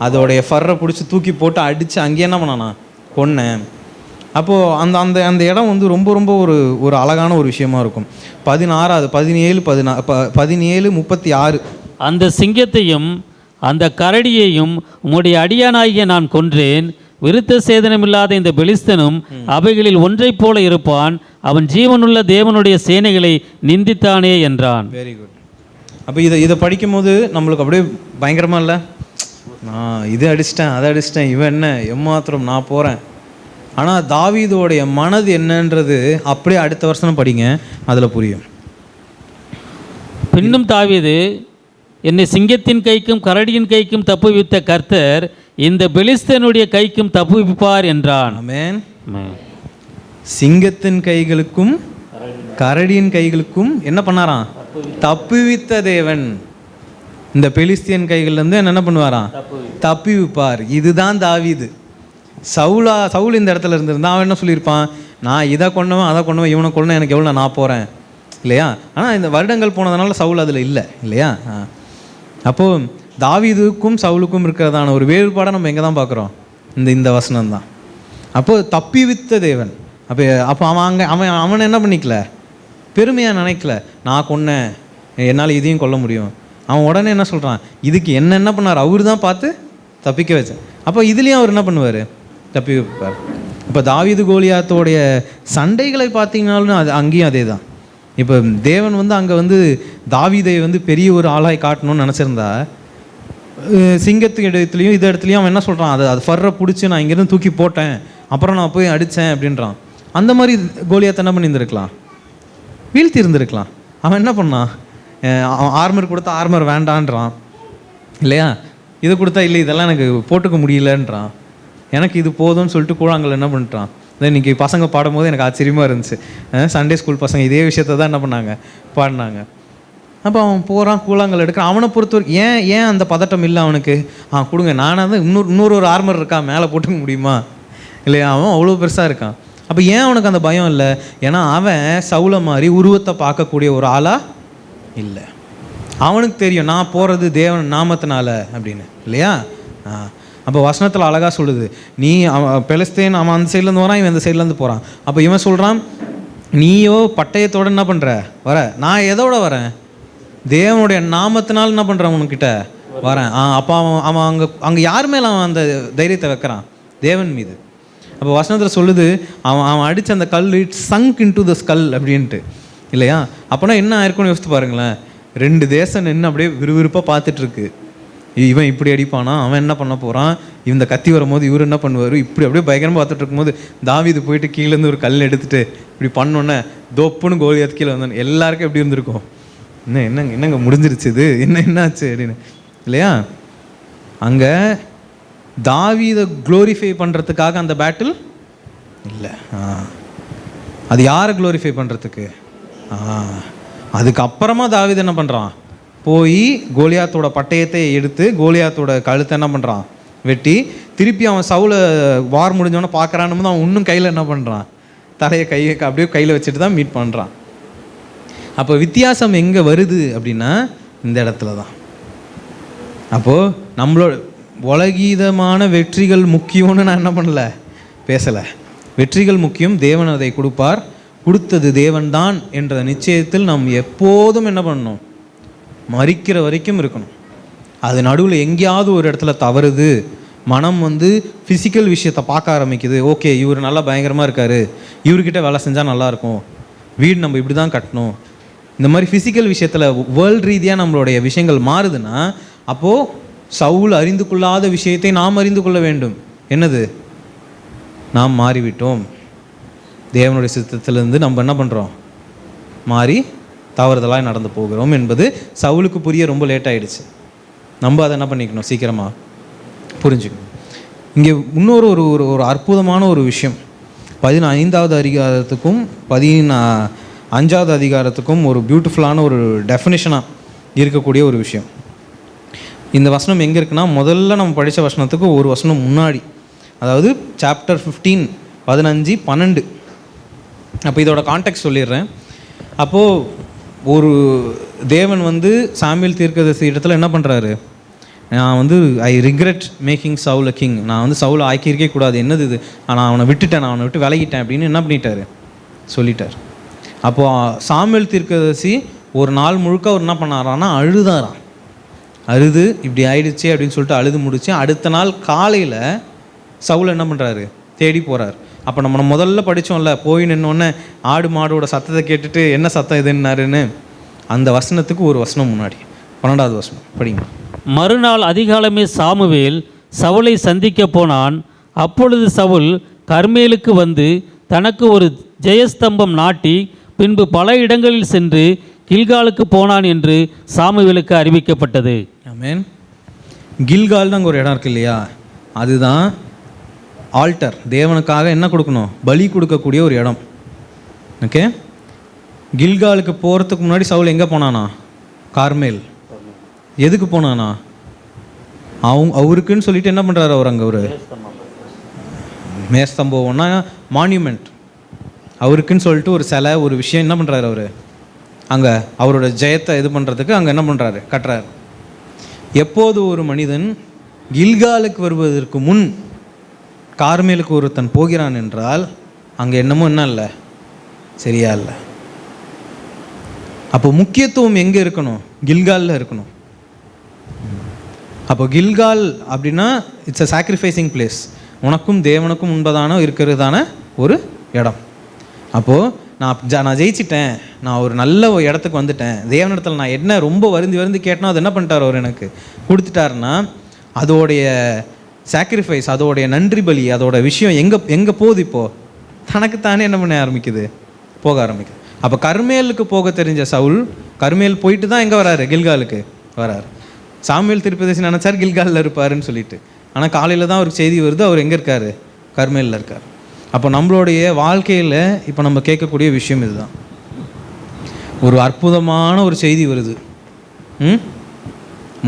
A: அதோடைய ஃபர்ரை பிடிச்சி தூக்கி போட்டு அடித்து அங்கேயே என்ன பண்ணானா, கொன்னேன். அப்போது அந்த இடம் ரொம்ப ரொம்ப ஒரு அழகான ஒரு விஷயமா இருக்கும். 17:36
B: அந்த சிங்கத்தையும் அந்த கரடியையும் உம்முடைய அடியானாகிய நான் கொன்றேன். விருத்த சேதனமில்லாத இந்த பெலிஸ்தனும் அவைகளில் ஒன்றைப் போல இருப்பான். அவன் ஜீவனுள்ள தேவனுடைய சேனைகளை நிந்தித்தானே என்றான்.
A: Very good. அப்போ இதை படிக்கும் போது நம்மளுக்கு அப்படியே பயங்கரமாக இல்லை, நான் இது அடிச்சிட்டேன் அதை அடிச்சிட்டேன், இவன் என்ன எம்மாத்திரம் நான் போகிறேன். ஆனால் தாவீதோடைய மனது என்னன்றது அப்படியே அடுத்த வருஷம் படிங்க, அதில் புரியும்.
B: பின்னும் தாவீது, என்னை சிங்கத்தின் கைக்கும் கரடியின் கைக்கும் தப்புவித்த கர்த்தர் இந்த பெலிஸ்தனுடைய கைக்கும் தப்புவிப்பார் என்றான்.
A: ஆமென். சிங்கத்தின் கைகளுக்கும் கரடியின் கைகளுக்கும் என்ன பண்ணாராம், தப்புவித்த தேவன் இந்த பெலிஸ்தியன் கைகள்லேருந்து என்ன பண்ணுவாராம், தப்புவிப்பார். இதுதான் தாவீது. சவுல் இந்த இடத்துல இருந்திருந்தா அவன் என்ன சொல்லியிருப்பான், நான் இதை கொண்டவன் அதை கொண்டவன் இவனை கொண்டவன் எனக்கு எவ்வளோ நான் போகிறேன் இல்லையா? ஆனால் இந்த வருடங்கள் போனதுனால சவுல் அதில் இல்லை இல்லையா? அப்போது தாவீதுக்கும் சவுலுக்கும் இருக்கிறதான ஒரு வேறுபாடை நம்ம எங்கே தான் பார்க்குறோம், இந்த வசனம் தான். அப்போது தப்பிவித்த தேவன். அப்போ அவன் என்ன பண்ணிக்கல, பெருமையாக நினைக்கல, நான் கொன்னேன் என்னால் இதையும் கொல்ல முடியும். அவன் உடனே என்ன சொல்கிறான், இதுக்கு என்ன பண்ணார், அவர் தான் பார்த்து தப்பிக்க வச்சேன். அப்போ இதுலேயும் அவர் என்ன பண்ணுவார், தப்பி வைப்பார். இப்போ தாவீது கோலியாத்தோடைய சண்டைகளை பார்த்தீங்கன்னாலும் அங்கேயும் அதே தான். இப்போ தேவன் அங்கே தாவீதை பெரிய ஒரு ஆளாய் காட்டணும்னு நினச்சிருந்தா, சிங்கத்து இடத்துலையும் இது இடத்துலையும் அவன் என்ன சொல்கிறான், அது ஃபர்ரை பிடிச்சி நான் இங்கேருந்து தூக்கி போட்டேன், அப்புறம் நான் போய் அடித்தேன் அப்படின்றான். அந்த மாதிரி கோலியாத்தை என்ன பண்ணியிருந்துருக்கலாம், வீழ்த்தி இருந்திருக்கலாம். அவன் என்ன பண்ணான், ஆர்மர் கொடுத்தா ஆர்மர் வேண்டான்றான் இல்லையா, இது கொடுத்தா இல்லை இதெல்லாம் எனக்கு போட்டுக்க முடியலன்றான், எனக்கு இது போதும்னு சொல்லிட்டு கூழாங்கல் என்ன பண்ணிட்டான். இன்றைக்கி பசங்க பாடும்போது எனக்கு ஆச்சரியமாக இருந்துச்சு. சண்டே ஸ்கூல் பசங்க இதே விஷயத்த தான் என்ன பண்ணாங்க, பாடினாங்க. அப்போ அவன் போகிறான் கூழாங்கல் எடுக்கிறான். அவனை பொறுத்தவரைக்கும் ஏன் அந்த பதட்டம் இல்லை அவனுக்கு, கொடுங்க நானாக தான் இன்னொரு ஒரு ஆர்மர் இருக்கா மேலே போட்டுக்க முடியுமா இல்லையா, அவன் அவ்வளோ பெருசாக இருக்கான். அப்போ ஏன் அவனுக்கு அந்த பயம் இல்லை, ஏன்னா அவன் சவுலை மாதிரி உருவத்தை பார்க்கக்கூடிய ஒரு ஆளாக இல்லை. அவனுக்கு தெரியும் நான் போகிறது தேவன் நாமத்தினால அப்படின்னு இல்லையா. அப்போ வசனத்தில் அழகாக சொல்லுது, நீ பெலிஸ்தேன் அவன் அந்த சைட்லேருந்து வரான், இவன் இந்த சைட்லேருந்து போகிறான். அப்போ இவன் சொல்கிறான், நீயோ பட்டயத்தோடு என்ன பண்ணுற வர, நான் எதோட வரேன், தேவனுடைய நாமத்தினால் என்ன பண்ணுறான் உனக்கிட்ட வரேன். அப்போ அவன் அங்கே யார் மேலே அவன் அந்த தைரியத்தை வைக்கிறான், தேவன் மீது. அப்போ வசனத்தில் சொல்லுது, அவன் அடித்த அந்த கல் it chunk in to the skull அப்படின்ட்டு இல்லையா. அப்போனா என்ன ஆயிருக்குன்னு யோசித்து பாருங்களேன், 2 தேசம் நின்று அப்படியே விறுவிறுப்பாக பார்த்துட்ருக்கு. இவன் இப்படி அடிப்பானா, அவன் என்ன பண்ண போகிறான், இந்த கத்தி வரும்போது இவர் என்ன பண்ணுவார், இப்படி அப்படியே பயங்கரமாக பார்த்துட்டு இருக்கும்போது தாவீது போயிட்டு கீழேருந்து ஒரு கல் எடுத்துகிட்டு இப்படி பண்ணோன்னே தோப்புன்னு கோலியாத் கீழே வந்தான். எல்லாருக்கும் எப்படி இருந்திருக்கும், என்னங்க முடிஞ்சிருச்சு இது, என்னாச்சு அப்படின்னு இல்லையா. அங்கே தாவீதை க்ளோரிஃபை பண்ணுறதுக்காக அந்த பேட்டில் இல்லை, அது யாரை க்ளோரிஃபை பண்ணுறதுக்கு. அதுக்கப்புறமா தாவீது என்ன பண்ணுறான், போய் கோலியாத்தோட பட்டயத்தை எடுத்து கோலியாத்தோட கழுத்தை என்ன பண்ணுறான் வெட்டி, திருப்பி அவன் சவுலை வார் முடிஞ்சவொன்னே பார்க்குறான்னு போது அவன் இன்னும் கையில் என்ன பண்ணுறான், தலையை அப்படியே கையில் வச்சுட்டு தான் மீட் பண்ணுறான். அப்போ வித்தியாசம் எங்கே வருது அப்படின்னா இந்த இடத்துல தான். அப்போது உலகீதமான வெற்றிகள் முக்கியம்னு நான் என்ன பண்ணல, பேசலை. வெற்றிகள் முக்கியம், தேவன் அதை கொடுப்பார், கொடுத்தது தேவன்தான் என்ற நிச்சயத்தில் நாம் எப்போதும் என்ன பண்ணணும், மரிக்கிற வரைக்கும் இருக்கணும். அது நடுவில் எங்கேயாவது ஒரு இடத்துல தவறுது, மனம் ஃபிசிக்கல் விஷயத்தை பார்க்க ஆரம்பிக்குது, ஓகே இவர் நல்லா பயங்கரமாக இருக்கார், இவர்கிட்ட வேலை செஞ்சால் நல்லாயிருக்கும், வீடு நம்ம இப்படி தான் கட்டணும், இந்த மாதிரி ஃபிசிக்கல் விஷயத்தில் வேர்ல்ட் ரீதியாக நம்மளுடைய விஷயங்கள் மாறுதுன்னா, அப்போது சவுல் அறிந்து கொள்ளாத விஷயத்தை நாம் அறிந்து கொள்ள வேண்டும். என்னது? நாம் மாறிவிட்டோம். தேவனுடைய சித்தத்திலிருந்து நம்ம என்ன பண்ணுறோம், மாறி தவறுதலாக நடந்து போகிறோம் என்பது சவுலுக்கு புரிய ரொம்ப லேட் ஆகிடுச்சு. நம்ம அதை என்ன பண்ணிக்கணும், சீக்கிரமாக புரிஞ்சுக்கணும். இங்கே இன்னொரு ஒரு ஒரு அற்புதமான ஒரு விஷயம் 15வது அதிகாரத்துக்கும் 15வது அதிகாரத்துக்கும் ஒரு பியூட்டிஃபுல்லான ஒரு டெஃபினிஷனாக இருக்கக்கூடிய ஒரு விஷயம். இந்த வசனம் எங்கே இருக்குன்னா, முதல்ல நம்ம படித்த வசனத்துக்கு ஒரு வசனம் முன்னாடி, அதாவது சாப்டர் 15 15 12. அப்போ இதோட கான்டெக்ட் சொல்லிடுறேன். அப்போது ஒரு தேவன் சாமுவேல் தீர்க்கதரிசி இடத்துல என்ன பண்ணுறாரு, நான் I regret making Saul a king, நான் சவுலை ஆக்கியிருக்கே கூடாது, என்னது இது, நான் அவனை விட்டுட்டேன், நான் அவனை விட்டு விலகிட்டேன் அப்படின்னு என்ன பண்ணிட்டாரு, சொல்லிட்டார். அப்போது சாமுவேல் தீர்க்கதரிசி ஒரு நாள் முழுக்க அவர் என்ன பண்ணாரான்னா அழுதாராம். அழுது இப்படி ஆயிடுச்சு அப்படின்னு சொல்லிட்டு அழுது முடிச்சு அடுத்த நாள் காலையில் சவுல் என்ன பண்ணுறாரு, தேடி போகிறார். அப்போ நம்ம முதல்ல படித்தோம்ல, போய் நின்னோடனே ஆடு மாடோட சத்தத்தை கேட்டுட்டு என்ன சத்தம் இதுன்னாருன்னு, அந்த வசனத்துக்கு ஒரு வசனம் முன்னாடி 12வது வசனம் படிங்க.
B: மறுநாள் அதிகாலமே சாமுவேல் சவுலை சந்திக்க போனான். அப்பொழுது சவுல் கர்மேலுக்கு வந்து தனக்கு ஒரு ஜெயஸ்தம்பம் நாட்டி பின்பு பல இடங்களில் சென்று கில்காலுக்கு போனான் என்று சாமுவேலுக்கு அறிவிக்கப்பட்டது.
A: ஆமென். கில்கால்னு அங்கே ஒரு இடம் இருக்கு இல்லையா, அதுதான் ஆல்டர், தேவனுக்காக என்ன கொடுக்கணும், பலி கொடுக்கக்கூடிய ஒரு இடம். ஓகே, கில்காலுக்கு போகிறதுக்கு முன்னாடி சவுல் எங்கே போனானா, கார்மேல். எதுக்கு போனானா, அவருக்குன்னு சொல்லிட்டு என்ன பண்ணுறாரு அவர், அங்கே ஒரு மேஸ்தம்பம்னா மான்யூமெண்ட், அவருக்குன்னு சொல்லிட்டு ஒரு சிலை, ஒரு விஷயம் என்ன பண்ணுறாரு அவர், அங்கே அவரோட ஜெயத்தை இது பண்ணுறதுக்கு அங்கே என்ன பண்ணுறாரு, கட்டுறாரு. எப்போது ஒரு மனிதன் கில்காலுக்கு வருவதற்கு முன் கார்மேலுக்கு ஒருத்தன் போகிறான் என்றால் அங்கே என்னமோ என்ன இல்லை, சரியா இல்லை. அப்போ முக்கியத்துவம் எங்கே இருக்கணும், கில்காலில் இருக்கணும். அப்போ கில்கால் அப்படின்னா இட்ஸ் அ சாக்ரிஃபைசிங் பிளேஸ், உனக்கும் தேவனுக்கும் உண்பதான இருக்கிறதான ஒரு இடம். அப்போது நான் ஜெயிச்சிட்டேன், நான் ஒரு நல்ல இடத்துக்கு வந்துட்டேன், தேவனிடத்தில் நான் என்ன ரொம்ப வருந்தி கேட்டனோ அது என்ன பண்ணிட்டார் அவர் எனக்கு கொடுத்துட்டாருன்னா, அதோடைய சாக்ரிஃபைஸ், அதோடைய நன்றி பலி, அதோட விஷயம் எங்கே போகுது, இப்போது தனக்குத்தானே என்ன பண்ண ஆரம்பிக்குது, போக ஆரம்பிக்குது. அப்போ கர்மேலுக்கு போக தெரிஞ்ச சவுல் கர்மேல் போயிட்டு தான் எங்கே வராரு, கில்காலுக்கு வராரு. சாமுவேல் தீர்க்கதரிசி நினச்சார் கில்காலில் இருப்பாருன்னு சொல்லிட்டு, ஆனால் காலையில் தான் அவருக்கு செய்தி வருது அவர் எங்கே இருக்கார், கர்மேலில் இருக்கார். அப்போ நம்மளுடைய வாழ்க்கையில் இப்போ நம்ம கேட்கக்கூடிய விஷயம் இதுதான். ஒரு அற்புதமான ஒரு செய்தி வருது,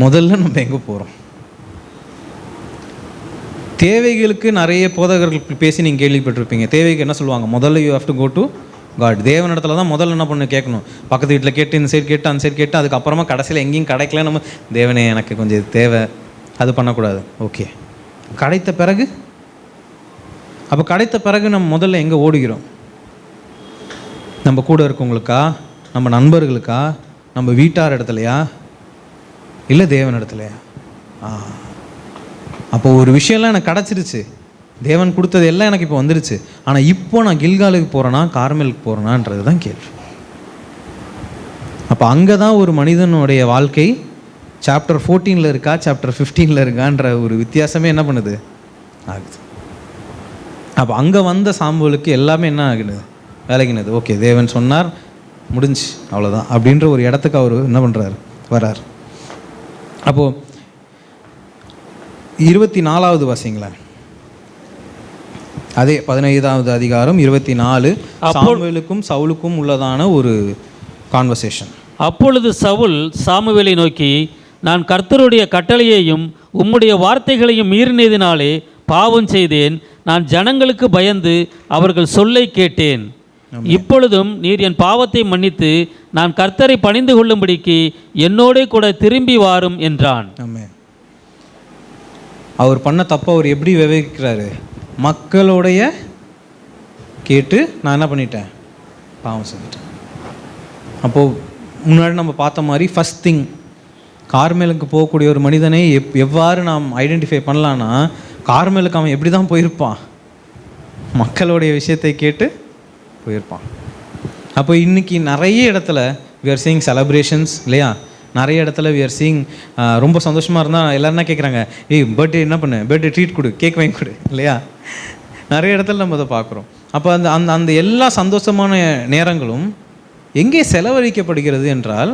A: முதல்ல நம்ம எங்கே போகிறோம். தேவைகளுக்கு நிறைய போதகர்கள் பேசி நீங்கள் கேள்விப்பட்டிருப்பீங்க. தேவைக்கு என்ன சொல்லுவாங்க, முதல்ல you have to go to God. தேவனிடத்துல தான் முதல்ல என்ன பண்ண கேட்கணும், பக்கத்து வீட்டில் கேட்டு இந்த சைடு கேட்டு அந்த சைடு கேட்டு அதுக்கப்புறமா கடைசியில் எங்கேயும் கிடைக்கல நம்ம தேவனே எனக்கு கொஞ்சம் இது தேவை, அது பண்ணக்கூடாது. ஓகே, கிடைத்த பிறகு, அப்போ கிடைத்த பிறகு நம்ம முதல்ல எங்கே ஓடுகிறோம், நம்ம கூட இருக்கவங்களுக்கா, நம்ம நண்பர்களுக்கா, நம்ம வீட்டார் இடத்துலையா, இல்லை தேவன் இடத்துலையா? அப்போ ஒரு விஷயம்லாம் எனக்கு கிடச்சிருச்சு, தேவன் கொடுத்தது எல்லாம் எனக்கு இப்போ வந்துருச்சு, ஆனால் இப்போ நான் கில்காலுக்கு போகிறேன்னா கார்மேலுக்கு போகிறேனான்றது தான் கேள்வி. அப்போ அங்கே தான் ஒரு மனிதனுடைய வாழ்க்கை சாப்டர் 14 இருக்கா சாப்டர் 15 இருக்கான்ற ஒரு வித்தியாசமே என்ன பண்ணுது, ஆகுது. அப்போ அங்கே வந்த சாம்பலுக்கு எல்லாமே என்ன ஆகுது, விலகினது. ஓகே, தேவன் சொன்னார், முடிஞ்சு, அவ்வளோதான் அப்படின்ற ஒரு இடத்துக்கு அவர் என்ன பண்ணுறாரு, வரார். அப்போது 24வது வாசிங்களேன், அதே 15வது அதிகாரம் 24, சாமுவேலுக்கும் சவுலுக்கும் உள்ளதான ஒரு கான்வர்சேஷன்.
B: அப்பொழுது சவுல் சாமுவேலை நோக்கி, நான் கர்த்தருடைய கட்டளையையும் உம்முடைய வார்த்தைகளையும் மீறினதினாலே பாவம் செய்தேன், நான் ஜனங்களுக்கு பயந்து அவர்கள் சொல்லை கேட்டேன். இப்பொழுதும் நீர் என் பாவத்தை மன்னித்து நான் கர்த்தரை பணிந்து கொள்ளும்படிக்கு என்னோடே கூட திரும்பி வாரும் என்றான்.
A: அவர் பண்ண தப்பை அவர் எப்படி விவரிக்கிறாரு? மக்களுடைய கேட்டு நான் என்ன பண்ணிட்டேன்? பாவம் செஞ்சுட்டேன். அப்போது முன்னாடி நம்ம பார்த்த மாதிரி ஃபஸ்ட் திங், கார்மேலுக்கு போகக்கூடிய ஒரு மனிதனை எவ்வாறு நாம் ஐடென்டிஃபை பண்ணலான்னா, கார்மேலுக்கு அவன் எப்படி தான் போயிருப்பான்? மக்களுடைய விஷயத்தை கேட்டு போயிருப்பான். அப்போ இன்றைக்கி நிறைய இடத்துல we are seeing celebrations இல்லையா? நிறைய இடத்துல we are seeing ரொம்ப சந்தோஷமாக இருந்தால் எல்லோரும் என்ன கேட்குறாங்க, ஏய் பர்த்டே என்ன பண்ணு, பர்த்டே ட்ரீட் கொடு, கேக் வாங்கி கொடு இல்லையா? நிறைய இடத்துல நம்ம அதை பார்க்குறோம். அப்போ அந்த அந்த அந்த எல்லா சந்தோஷமான நேரங்களும் எங்கே செலவழிக்கப்படுகிறது என்றால்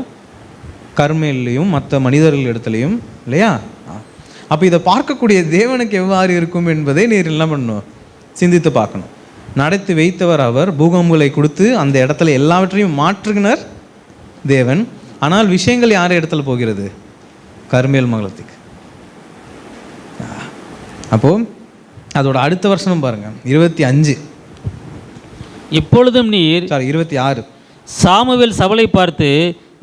A: கர்மேலையும் மற்ற மனிதர்கள் இடத்துலையும் இல்லையா? அப்போ இதை பார்க்கக்கூடிய தேவனுக்கு எவ்வாறு இருக்கும் என்பதை நீர் என்ன பண்ணணும்? சிந்தித்து பார்க்கணும். நடத்தி வைத்தவர் அவர், பூகம்பங்களை கொடுத்து அந்த இடத்துல எல்லாவற்றையும் மாற்றுகினர் தேவன். ஆனால் விஷயங்கள் யார் இடத்துல போகிறது? கர்மேல் மகளத்துக்கு. அப்போது அதோட அடுத்த வருஷம் பாருங்கள், 25.
B: இப்பொழுதும் நீர்
A: 26.
B: சாமுவேல் சவுலை பார்த்து,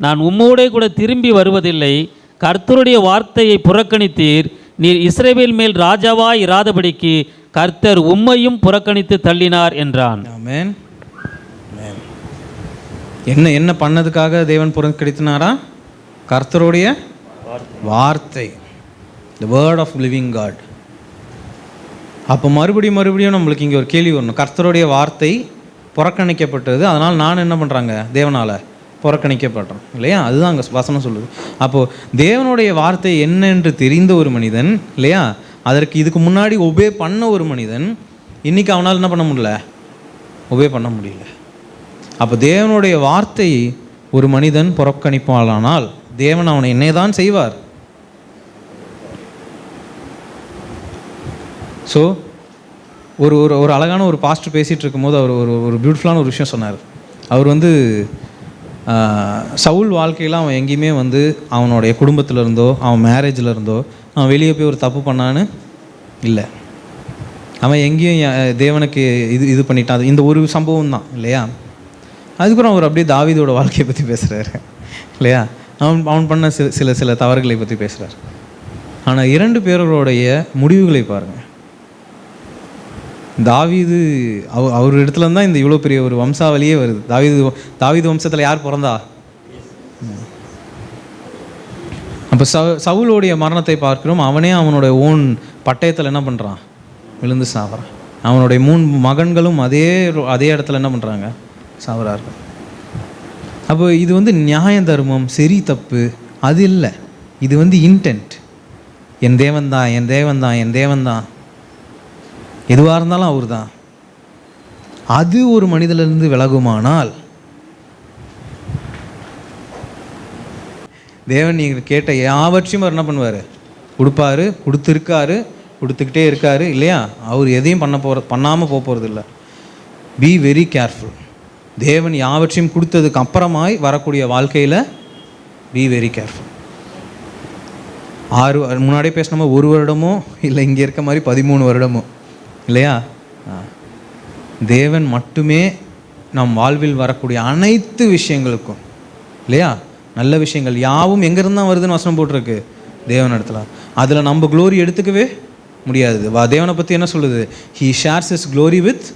B: நான் உம்மோடே கூட திரும்பி வருவதில்லை, கர்த்தருடைய வார்த்தையை புறக்கணித்தீர், நீர் இஸ்ரவேல் மேல் ராஜாவாய் இராதபடிக்கு கர்த்தர் உம்மையும் புறக்கணித்து தள்ளினார் என்றான்.
A: ஆமென். என்ன என்ன பண்ணதுக்காக தேவன் புறக்கணித்தினாரா? கர்த்தருடைய வார்த்தை, the word of living God. அப்போ மறுபடியும் நம்மளுக்கு இங்கே ஒரு கேள்வி வரணும். கர்த்தருடைய வார்த்தை புறக்கணிக்கப்பட்டது, அதனால் நான் என்ன பண்ணுறாங்க? தேவனால் புறக்கணிக்கப்படுறோம் இல்லையா? அதுதான் அங்கே வசனம் சொல்லுது. அப்போது தேவனுடைய வார்த்தை என்ன என்று தெரிந்த ஒரு மனிதன் இல்லையா, அதற்கு இதுக்கு முன்னாடி ஒபே பண்ண ஒரு மனிதன், இன்றைக்கி அவனால் என்ன பண்ண முடியல? ஒபே பண்ண முடியல. அப்போ தேவனுடைய வார்த்தையை ஒரு மனிதன் புறக்கணிப்பானால் தேவன் அவனை என்னை தான் செய்வார். ஸோ ஒரு ஒரு ஒரு அழகான ஒரு பாஸ்டர் பேசிகிட்டு இருக்கும்போது அவர் ஒரு பியூட்டிஃபுல்லான ஒரு விஷயம் சொன்னார். அவர் சவுல் வாழ்க்கையில் அவன் எங்கேயுமே அவனுடைய குடும்பத்தில் இருந்தோ அவன் மேரேஜில் இருந்தோ அவன் வெளியே போய் ஒரு தப்பு பண்ணான்னு இல்லை. அவன் எங்கேயும் தேவனுக்கு இது பண்ணிட்டான். இந்த ஒரு சம்பவம் தான் இல்லையா? அதுக்கப்புறம் அவர் அப்படியே தாவீதோட வாழ்க்கையை பற்றி பேசுகிறாரு இல்லையா? அவன் பண்ண சில தவறுகளை பற்றி பேசுகிறார். ஆனால் 2 பேரோடைய முடிவுகளை பாருங்கள். தாவீது அவர் இடத்துல தான் இந்த இவ்வளோ பெரிய ஒரு வம்சாவளியே வருது. தாவீது வம்சத்தில் யார் பிறந்தா? அப்போ சவுலோடைய மரணத்தை பார்க்கிறோம். அவனே அவனோட ஓன் பட்டயத்தில் என்ன பண்ணுறான்? விழுந்து சாவறான். அவனுடைய 3 மகன்களும் அதே இடத்துல என்ன பண்ணுறாங்க? சாவறார்கள். அப்போ இது நியாய தர்மம், சரி தப்பு அது இல்லை. இது இன்டென்ட். என் தேவன் தான், என் தேவன் தான், என் தேவன் தான், எதுவாக இருந்தாலும் அவர் தான். அது ஒரு மனிதனிலிருந்து விலகுமானால் தேவன் நீங்கள் கேட்ட யாவற்றையும் அவர் என்ன பண்ணுவார்? கொடுப்பாரு, கொடுத்துருக்காரு, கொடுத்துக்கிட்டே இருக்காரு இல்லையா? அவர் எதையும் பண்ணாமல் போகிறது இல்லை. Be very careful. தேவன் யாவற்றையும் கொடுத்ததுக்கு அப்புறமாய் வரக்கூடிய வாழ்க்கையில் பி வெரி கேர்ஃபுல். 6 முன்னாடியே பேசினோமா, 1 வருடமோ இல்லை இங்கே இருக்க மாதிரி 13 வருடமோ இல்லையா? தேவன் மட்டுமே நம் வாழ்வில் வரக்கூடிய அனைத்து விஷயங்களுக்கும் இல்லையா, நல்ல விஷயங்கள் யாவும் எங்கேருந்து தான் வருதுன்னு வசனம் போட்டிருக்கு? தேவன் இடத்துல. அதில் நம்ம க்ளோரி எடுத்துக்கவே முடியாது. தேவனை பற்றி என்ன சொல்லுது? He shares his glory with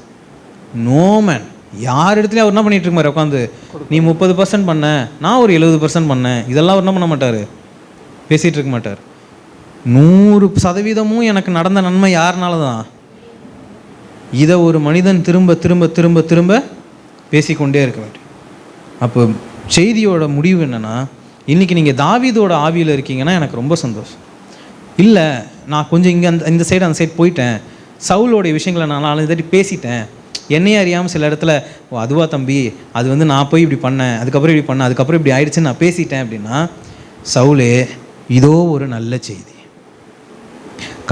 A: no man. யார் இடத்துலையும் அவர் என்ன பண்ணிட்டு இருக்க மாதிரி உட்காந்து, நீ 30% பண்ண, நான் ஒரு 70% பண்ணேன், இதெல்லாம் அவர் என்ன பண்ண மாட்டார்? பேசிகிட்டு இருக்க மாட்டார். 100% எனக்கு நடந்த நன்மை யாருனால தான்? இதை ஒரு மனிதன் திரும்ப திரும்ப திரும்ப திரும்ப பேசிக்கொண்டே இருக்க வேண்டும். அப்போ செய்தியோட முடிவு என்னென்னா, இன்றைக்கி நீங்கள் தாவீதோட ஆவியில் இருக்கீங்கன்னா எனக்கு ரொம்ப சந்தோஷம். இல்லை நான் கொஞ்சம் இங்கே இந்த சைடு அந்த சைடு போயிட்டேன், சவுலோடைய விஷயங்களை நான் 4 தாட்டி பேசிட்டேன், என்னையே அறியாமல் சில இடத்துல அதுவா தம்பி அது நான் போய் இப்படி பண்ணேன், அதுக்கப்புறம் இப்படி பண்ணேன், அதுக்கப்புறம் இப்படி ஆயிடுச்சுன்னு நான் பேசிட்டேன் அப்படின்னா, சவுலே இதோ ஒரு நல்ல செய்தி.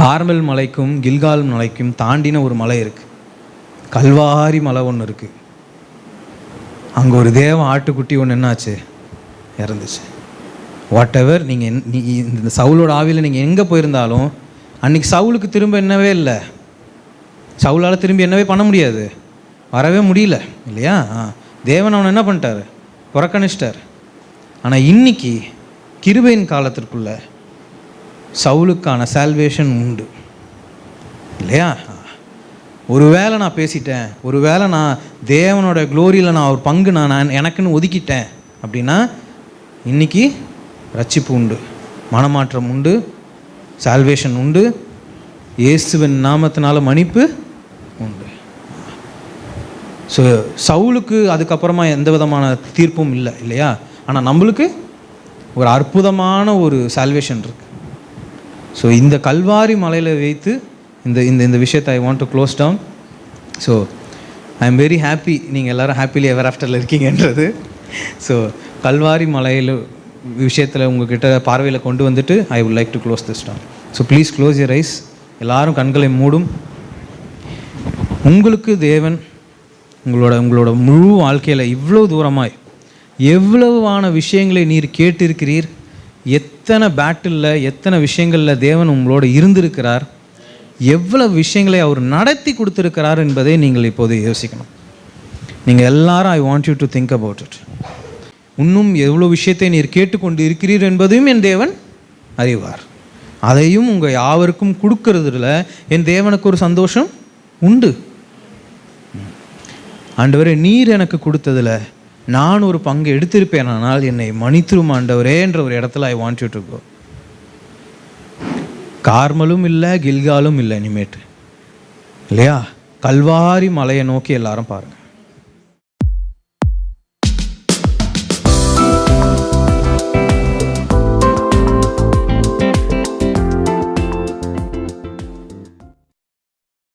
A: கார்மெல் மலைக்கும் கில்கால் மலைக்கும் தாண்டின ஒரு மலை இருக்குது, கல்வாரி மலை ஒன்று இருக்குது. அங்கே ஒரு தேவ ஆட்டுக்குட்டி ஒன்று என்னாச்சு? இறந்துச்சு. வாட் எவர் நீங்கள் இந்த சவுலோட ஆவியில் நீங்கள் எங்கே போயிருந்தாலும் அன்றைக்கி சவுலுக்கு திரும்ப என்னவே இல்லை, சவுலால் திரும்பி என்னவே பண்ண முடியாது, வரவே முடியல இல்லையா? தேவன் அவனை என்ன பண்ணிட்டார்? புறக்கணிச்சிட்டார். ஆனால் இன்னைக்கு கிருபையின் காலத்திற்குள்ள சவுலுக்கான சால்வேஷன் உண்டு. இல்லையா? ஒருவேளை நான் பேசிட்டேன், ஒருவேளை நான் தேவனோட க்ளோரியில் நான் ஒரு பங்கு நான் எனக்குன்னு ஒதுக்கிட்டேன் அப்படின்னா இன்றைக்கி ரட்சிப்பு உண்டு, மனமாற்றம் உண்டு, சால்வேஷன் உண்டு, இயேசுவின் நாமத்தினால மன்னிப்பு உண்டு. ஸோ சவுலுக்கு அதுக்கப்புறமா எந்த விதமான தீர்ப்பும் இல்லை இல்லையா? ஆனால் நம்மளுக்கு ஒரு அற்புதமான ஒரு சால்வேஷன் இருக்குது. ஸோ இந்த கல்வாரி மலையில் வைத்து இந்த இந்த இந்த விஷயத்தை I want to close down. So I am very happy நீங்கள் எல்லோரும் ஹாப்பிலி எவர் ஆஃப்டரில் இருக்கீங்கன்றது. ஸோ கல்வாரி மலையில் விஷயத்தில் உங்கள்கிட்ட பார்வையில் கொண்டு வந்துட்டு I would like to close this down. So please close your eyes. எல்லாரும் கண்களை மூடும். உங்களுக்கு தேவன் உங்களோட முழு வாழ்க்கையில் இவ்வளோ தூரமாய் எவ்வளவான விஷயங்களை நீர் கேட்டிருக்கிறீர், எத்தனை பேட்டிலில் எத்தனை விஷயங்களில் தேவன் உங்களோட இருந்திருக்கிறார், எவ்வளவு விஷயங்களை அவர் நடத்தி கொடுத்துருக்கிறார் என்பதை நீங்கள் இப்போது யோசிக்கணும். நீங்கள் எல்லாரும் ஐ want you to think about it. இன்னும் எவ்வளோ விஷயத்தை நீர் கேட்டுக்கொண்டு இருக்கிறீர் என்பதையும் என் தேவன் அறிவார். அதையும் உங்கள் யாவருக்கும் கொடுக்கறதுல என் தேவனுக்கு ஒரு சந்தோஷம் உண்டு. ஆண்டவரே, நீர் எனக்கு கொடுத்ததில் நான் ஒரு பங்கு எடுத்திருப்பேன், ஆனால் என்னை மன்னித்திரும் ஆண்டவரே என்ற ஒரு இடத்துல I want you to go. கார்மலும் இல்லை, கில்காலும் இல்லை இனிமேட்டு இல்லையா? கல்வாரி மலையை நோக்கி எல்லாரும் பாருங்கள்.